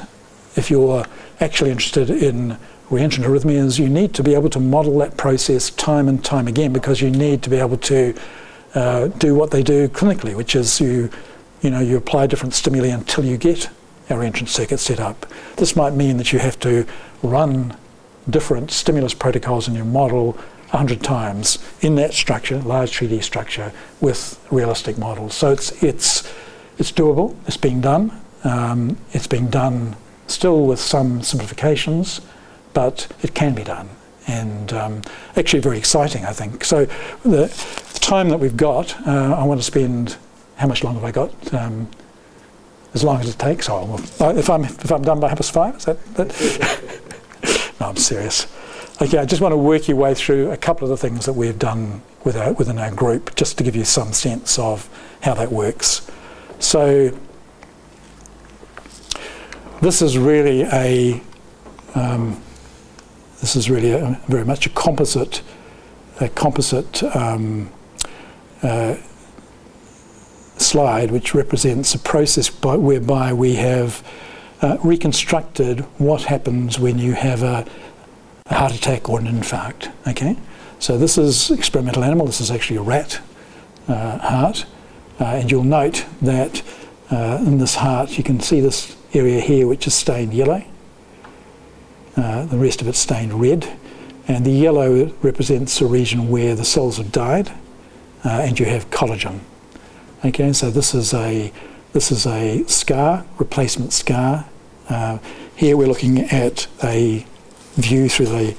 if you're actually interested in reentrant arrhythmias, you need to be able to model that process time and time again, because you need to be able to do what they do clinically, which is you apply different stimuli until you get a reentrant circuit set up. This might mean that you have to run different stimulus protocols in your model 100 times in that structure, large 3D structure, with realistic models. So it's doable. It's being done. It's being done still with some simplifications, but it can be done, and actually very exciting, I think. So the time that we've got, I want to spend, how much longer have I got? As long as it takes. Oh, well, if I'm done by 5:30, is that? No, I'm serious. Okay, I just want to work your way through a couple of the things that we've done within our group, just to give you some sense of how that works. So this is really very much a composite slide, which represents a process whereby we have reconstructed what happens when you have a heart attack or an infarct. Okay, so this is experimental animal. This is actually a rat heart, and you'll note that in this heart you can see this area here which is stained yellow. The rest of it's stained red, and the yellow represents a region where the cells have died, and you have collagen. Okay, so this is a scar, replacement scar. Here we're looking at a view through the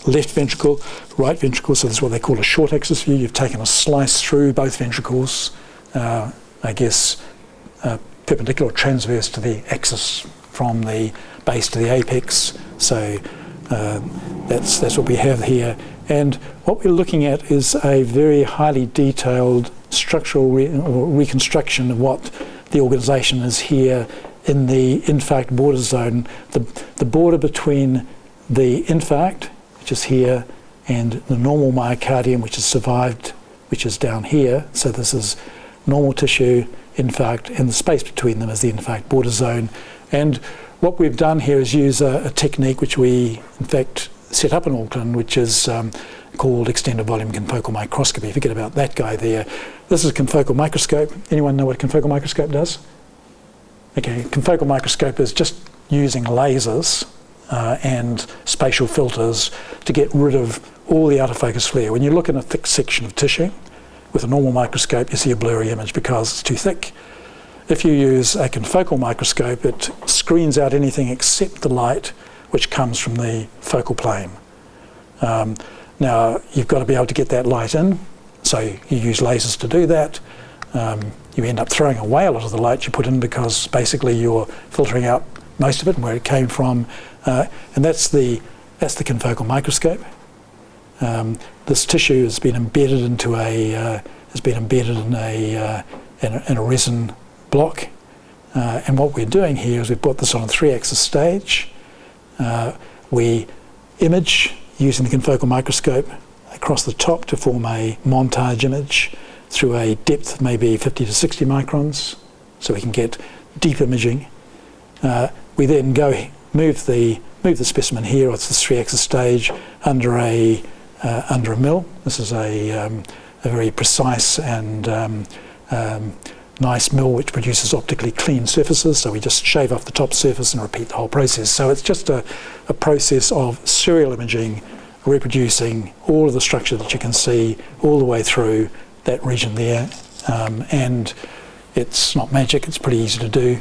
left ventricle, right ventricle. So this is what they call a short axis view. You've taken a slice through both ventricles, I guess perpendicular or transverse to the axis from the base to the apex. So that's what we have here. And what we're looking at is a very highly detailed structural reconstruction of what the organisation is here in the infarct border zone. The border between the infarct, which is here, and the normal myocardium, which has survived, which is down here. So this is normal tissue, infarct, and the space between them is the infarct border zone. And what we've done here is use a technique which we, in fact, set up in Auckland, which is called extended volume confocal microscopy. Forget about that guy there. This is a confocal microscope. Anyone know what a confocal microscope does? Okay, confocal microscope is just using lasers and spatial filters to get rid of all the out of focus flare. When you look in a thick section of tissue with a normal microscope, you see a blurry image because it's too thick. If you use a confocal microscope, it screens out anything except the light which comes from the focal plane. Now, you've got to be able to get that light in, so you use lasers to do that. you end up throwing away a lot of the light you put in because basically you're filtering out most of it and where it came from. And that's the confocal microscope. This tissue has been embedded into in a resin block. And what we're doing here is we've brought this on a 3-axis stage. We image using the confocal microscope across the top to form a montage image through a depth of maybe 50 to 60 microns, so we can get deep imaging. We then move the specimen here at this 3-axis stage under a mill. This is a very precise and nice mill which produces optically clean surfaces, so we just shave off the top surface and repeat the whole process. So it's just a process of serial imaging, reproducing all of the structure that you can see all the way through that region there. And it's not magic, it's pretty easy to do,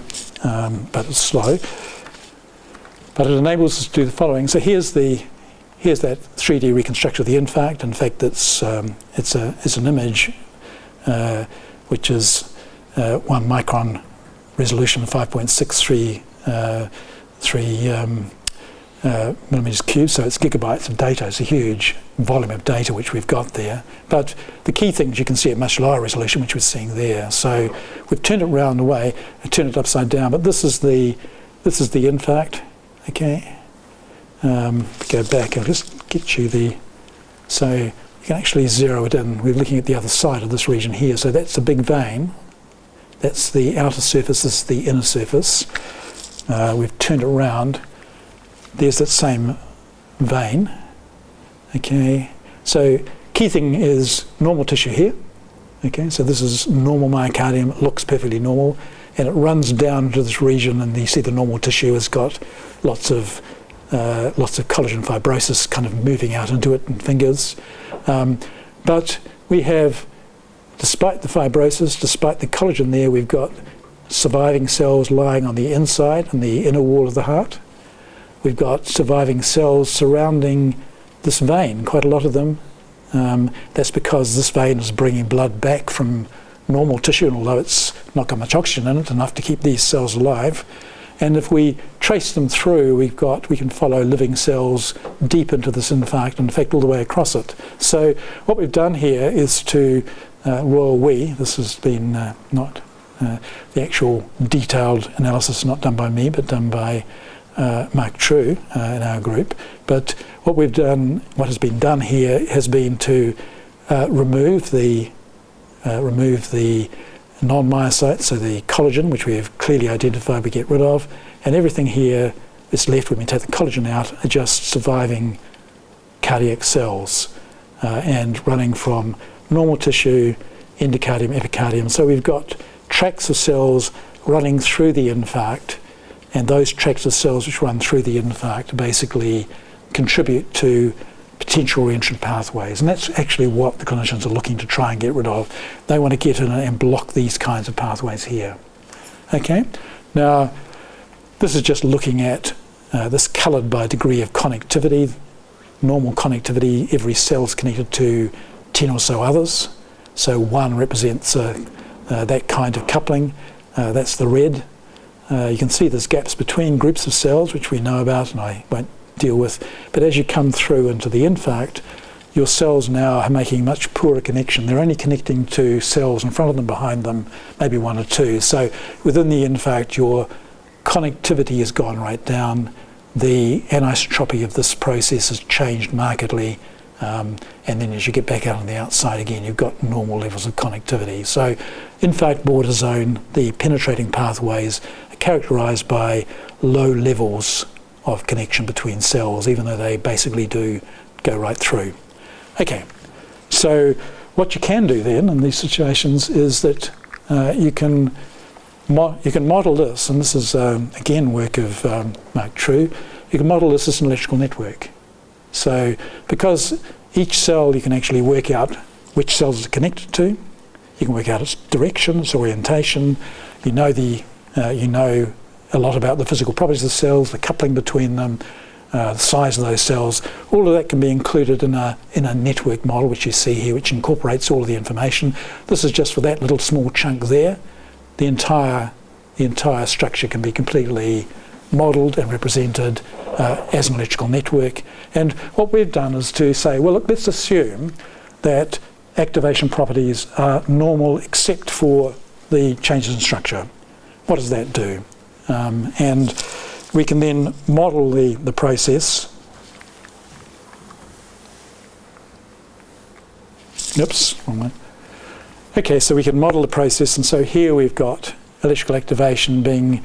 but it's slow. But it enables us to do the following. So here's that 3D reconstruction of the infarct. In fact, it's an image which is 1 micron resolution, 5.63 millimeters cubed, so it's gigabytes of data. It's a huge volume of data which we've got there. But the key things you can see at much lower resolution, which we're seeing there. So we've turned it round away and turned it upside down. But this is the infarct. Okay. Go back. I'll just get you so you can actually zero it in. We're looking at the other side of this region here. So that's a big vein. That's the outer surface. This is the inner surface. We've turned it around. There's that same vein. Okay. So key thing is normal tissue here. Okay. So this is normal myocardium. It looks perfectly normal, and it runs down to this region, and you see the normal tissue has got lots of collagen fibrosis kind of moving out into it in fingers. But we have, despite the fibrosis, despite the collagen there, we've got surviving cells lying on the inside and the inner wall of the heart. We've got surviving cells surrounding this vein, quite a lot of them. That's because this vein is bringing blood back from normal tissue, and although it's not got much oxygen in it, enough to keep these cells alive. And if we trace them through, we can follow living cells deep into this infarct, and in fact all the way across it. So what we've done here is to, this has been not the actual detailed analysis, not done by me, but done by Mark True in our group. But what has been done here has been to remove the non-myocytes, so the collagen, which we have clearly identified, we get rid of, and everything here is left when we take the collagen out are just surviving cardiac cells and running from normal tissue, endocardium, epicardium. So we've got tracts of cells running through the infarct, and those tracts of cells which run through the infarct basically contribute to potential reentrant pathways, and that's actually what the clinicians are looking to try and get rid of. They want to get in and block these kinds of pathways here. Okay, now this is just looking at this coloured by degree of connectivity. Normal connectivity, every cell is connected to 10 or so others, so 1 represents that kind of coupling. That's the red. You can see there's gaps between groups of cells, which we know about and I won't deal with, but as you come through into the infarct, your cells now are making much poorer connection. They're only connecting to cells in front of them, behind them, maybe 1 or 2. So within the infarct, your connectivity has gone right down. The anisotropy of this process has changed markedly, and then as you get back out on the outside again, you've got normal levels of connectivity. So infarct border zone, the penetrating pathways are characterized by low levels of connection between cells, even though they basically do go right through. Okay, so what you can do then in these situations is that you can model this, and this is again work of Mark True. You can model this as an electrical network. So because each cell you can actually work out which cells it's connected to, you can work out its direction, its orientation. You know a lot about the physical properties of the cells, the coupling between them, the size of those cells. All of that can be included in a network model, which you see here, which incorporates all of the information. This is just for that little small chunk there. The entire structure can be completely modelled and represented as an electrical network. And what we've done is to say, well, look, let's assume that activation properties are normal except for the changes in structure. What does that do? And we can then model the process. Oops, wrong one. Okay, so we can model the process, and so here we've got electrical activation being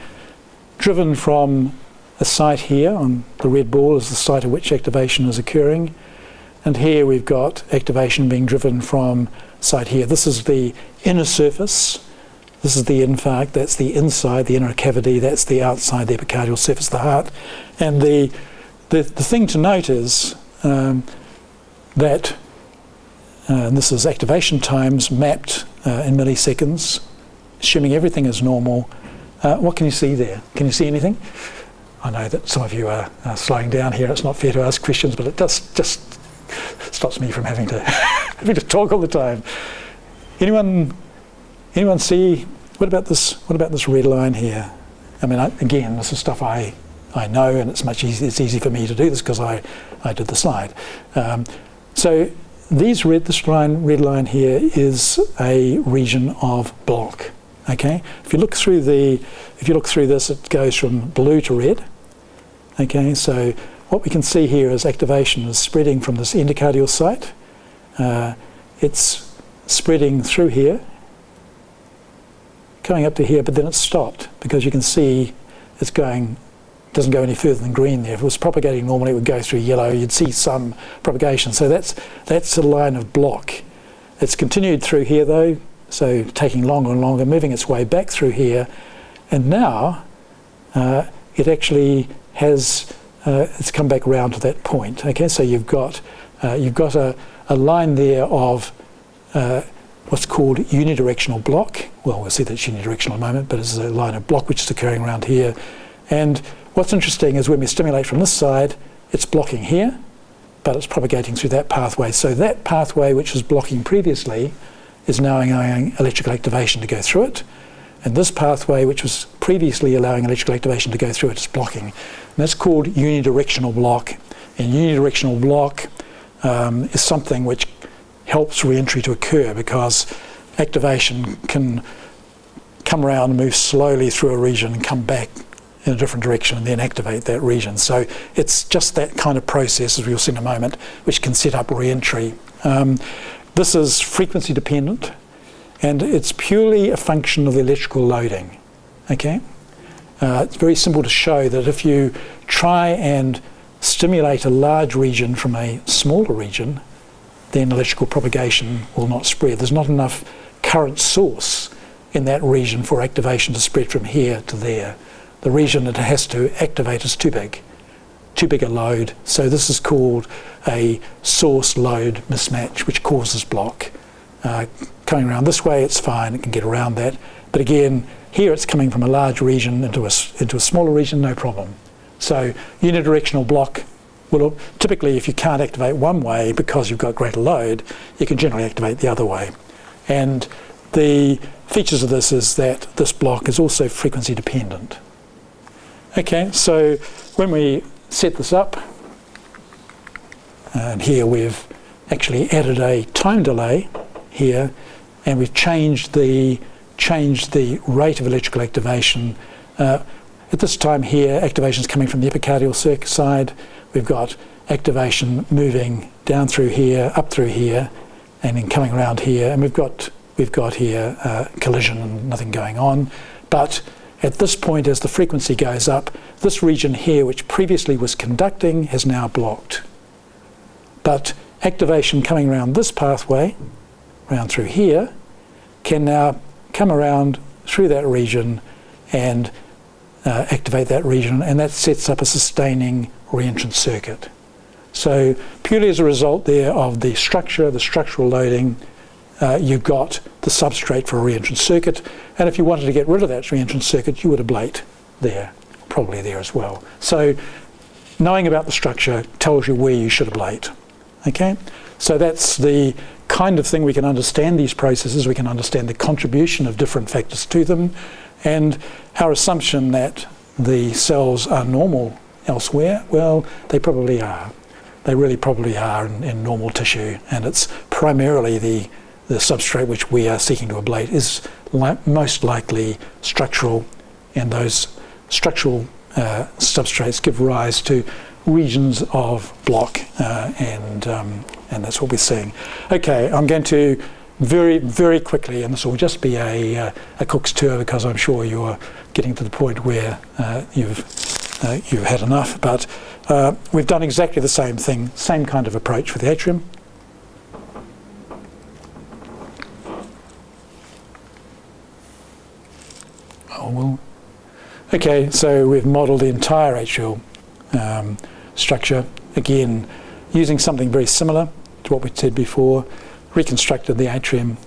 driven from a site here on the red ball is the site at which activation is occurring, and here we've got activation being driven from site here. This is the inner surface. This is the infarct, that's the inside, the inner cavity, that's the outside, the epicardial surface of the heart. And the thing to note is that this is activation times mapped in milliseconds, assuming everything is normal. What can you see there? Can you see anything? I know that some of you are slowing down here. It's not fair to ask questions, but it just stops me from having to talk all the time. Anyone see? What about this red line here? I mean, again, this is stuff I know, and it's easy for me to do this because I did the slide. So this red line here is a region of block. Okay, if you look through this, it goes from blue to red. Okay, so what we can see here is activation is spreading from this endocardial site. It's spreading through here, coming up to here, but then it's stopped because you can see it's doesn't go any further than green there. If it was propagating normally, it would go through yellow. You'd see some propagation. So that's a line of block. It's continued through here though, so taking longer and longer, moving its way back through here, and now it actually has it's come back round to that point. Okay, so you've got a line there of what's called unidirectional block. Well, we'll see that's unidirectional in a moment, but it's a line of block which is occurring around here. And what's interesting is when we stimulate from this side, it's blocking here, but it's propagating through that pathway. So that pathway which was blocking previously is now allowing electrical activation to go through it. And this pathway, which was previously allowing electrical activation to go through it, is blocking. And that's called unidirectional block. And unidirectional block is something which helps reentry to occur because activation can come around and move slowly through a region and come back in a different direction and then activate that region. So it's just that kind of process, as we'll see in a moment, which can set up reentry. This is frequency dependent, and it's purely a function of the electrical loading. Okay, it's very simple to show that if you try and stimulate a large region from a smaller region, then electrical propagation will not spread. There's not enough current source in that region for activation to spread from here to there. The region that it has to activate is too big a load. So this is called a source load mismatch, which causes block. Coming around this way, it's fine, it can get around that. But again, here it's coming from a large region into a smaller region, no problem. So unidirectional block, well, typically if you can't activate one way because you've got greater load, you can generally activate the other way. And the features of this is that this block is also frequency dependent. Okay, so when we set this up, and here we've actually added a time delay here, and we've changed the rate of electrical activation. At this time here, activation is coming from the epicardial circuit side. We've got activation moving down through here, up through here, and then coming around here, and we've got here collision and nothing going on. But at this point, as the frequency goes up, this region here, which previously was conducting, has now blocked. But activation coming around this pathway, around through here, can now come around through that region and activate that region, and that sets up a sustaining reentrant circuit. So purely as a result there of the structure, the structural loading, you've got the substrate for a reentrant circuit, and if you wanted to get rid of that reentrant circuit, you would ablate there, probably there as well. So knowing about the structure tells you where you should ablate. Okay, so that's the kind of thing we can understand these processes, we can understand the contribution of different factors to them, and our assumption that the cells are normal elsewhere, well, they probably are. They really probably are in normal tissue, and it's primarily the substrate which we are seeking to ablate is most likely structural, and those structural substrates give rise to regions of block, and that's what we're seeing. Okay, I'm going to very, very quickly, and this will just be a cook's tour because I'm sure you're getting to the point where you've had enough, but we've done exactly the same thing, same kind of approach for the atrium. Okay, so we've modelled the entire atrial structure, again, using something very similar to what we did before, reconstructed the atrium,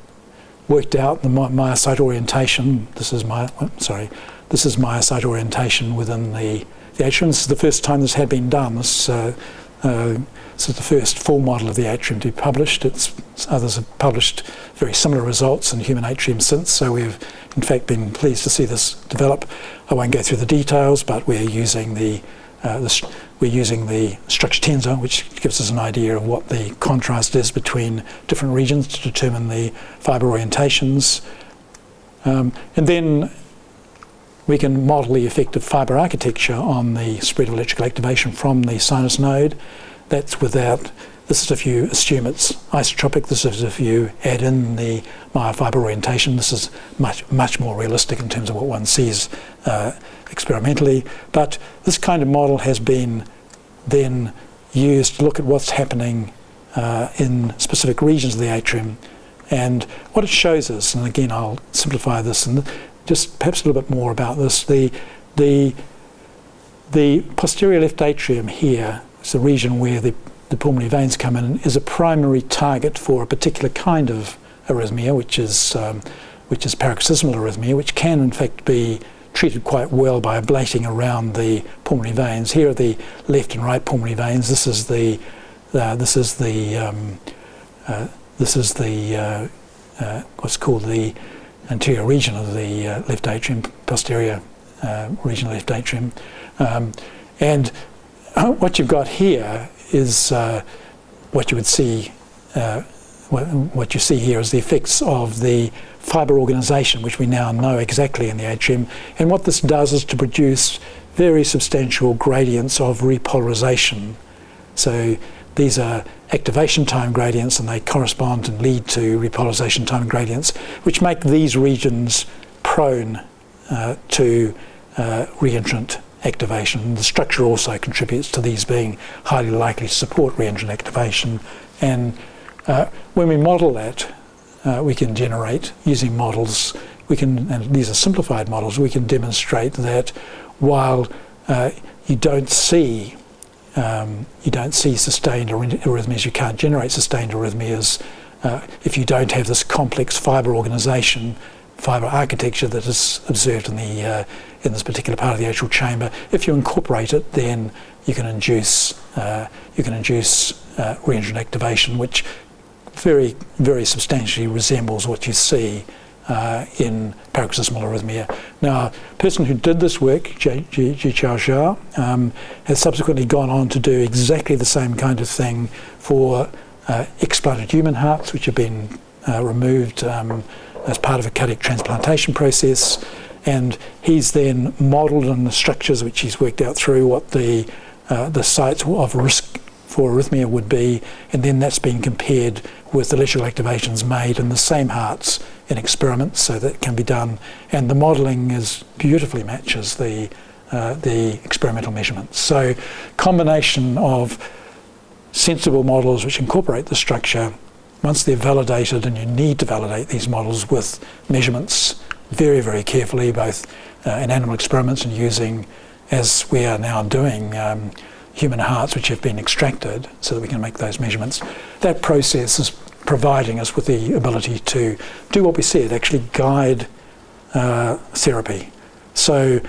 worked out the myocyte orientation. This is myocyte orientation within the atrium. This is the first time this had been done. This is the first full model of the atrium to be published. Others have published very similar results in human atrium since, so we've in fact been pleased to see this develop. I won't go through the details, but we're using the structure tensor, which gives us an idea of what the contrast is between different regions to determine the fibre orientations. And then we can model the effect of fibre architecture on the spread of electrical activation from the sinus node. That's without, this is if you assume it's isotropic, this is if you add in the myofibre orientation. This is much more realistic in terms of what one sees experimentally. But this kind of model has been then used to look at what's happening in specific regions of the atrium. And what it shows us, and again I'll simplify this and just perhaps a little bit more about this, the posterior left atrium here is the region where the pulmonary veins come in, is a primary target for a particular kind of arrhythmia, which is paroxysmal arrhythmia, which can in fact be treated quite well by ablating around the pulmonary veins. Here are the left and right pulmonary veins. This is the what's called the anterior region of the left atrium, posterior region of the left atrium, and what you've got here is what you would see. What you see here is the effects of the fibre organisation, which we now know exactly in the atrium. And what this does is to produce very substantial gradients of repolarisation. So these are activation time gradients, and they correspond and lead to repolarisation time gradients, which make these regions prone to reentrant activation. The structure also contributes to these being highly likely to support reentrant activation. And when we model that, we can generate, using models, and these are simplified models, we can demonstrate that while you don't see sustained arrhythmias, you can't generate sustained arrhythmias if you don't have this complex fibre organisation, fibre architecture that is observed in this particular part of the atrial chamber. If you incorporate it, then you can induce reentrant activation, which very, very substantially resembles what you see in paroxysmal arrhythmia. Now, a person who did this work, Jiqiao Zhao, has subsequently gone on to do exactly the same kind of thing for explanted human hearts, which have been removed as part of a cardiac transplantation process. And he's then modelled in the structures which he's worked out through what the sites of risk for arrhythmia would be, and then that's been compared with electrical activations made in the same hearts in experiments, so that can be done. And the modelling beautifully matches the experimental measurements. So combination of sensible models which incorporate the structure, once they're validated, and you need to validate these models with measurements very, very carefully, both in animal experiments and using, as we are now doing, human hearts which have been extracted so that we can make those measurements. That process is providing us with the ability to do what we said, actually guide therapy. So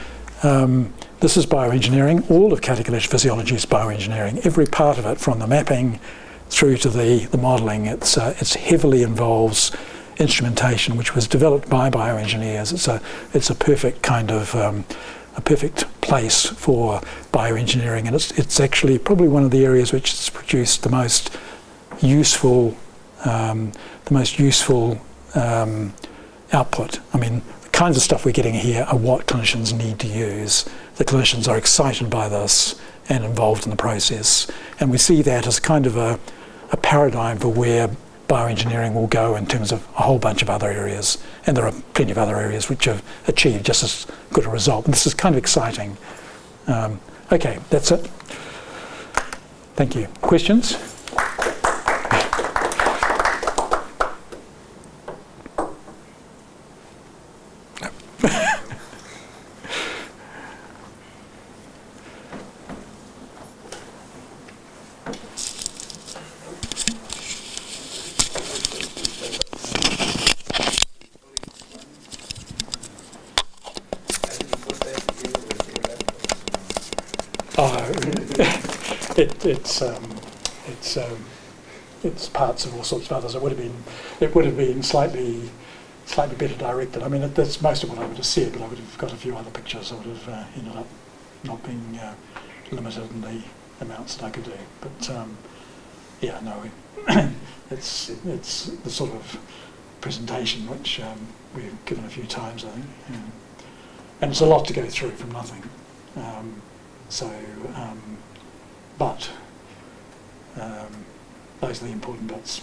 This is bioengineering. All of cardiac electrophysiology is bioengineering. Every part of it, from the mapping through to the modelling, it's heavily involves instrumentation, which was developed by bioengineers. It's a perfect kind of a perfect place for bioengineering, and it's actually probably one of the areas which has produced the most useful output. I mean, the kinds of stuff we're getting here are what clinicians need to use. The clinicians are excited by this and involved in the process, and we see that as kind of a paradigm for where bioengineering will go in terms of a whole bunch of other areas, and there are plenty of other areas which have achieved just as good a result. And this is kind of exciting. Okay, that's it. Thank you. Questions? It's parts of all sorts of others. It would have been slightly better directed. I mean, that's most of what I would have said, but I would have got a few other pictures. I would have ended up not being limited in the amounts that I could do. But yeah, no, it's the sort of presentation which we've given a few times, I think, and it's a lot to go through from nothing. But those are the important bits.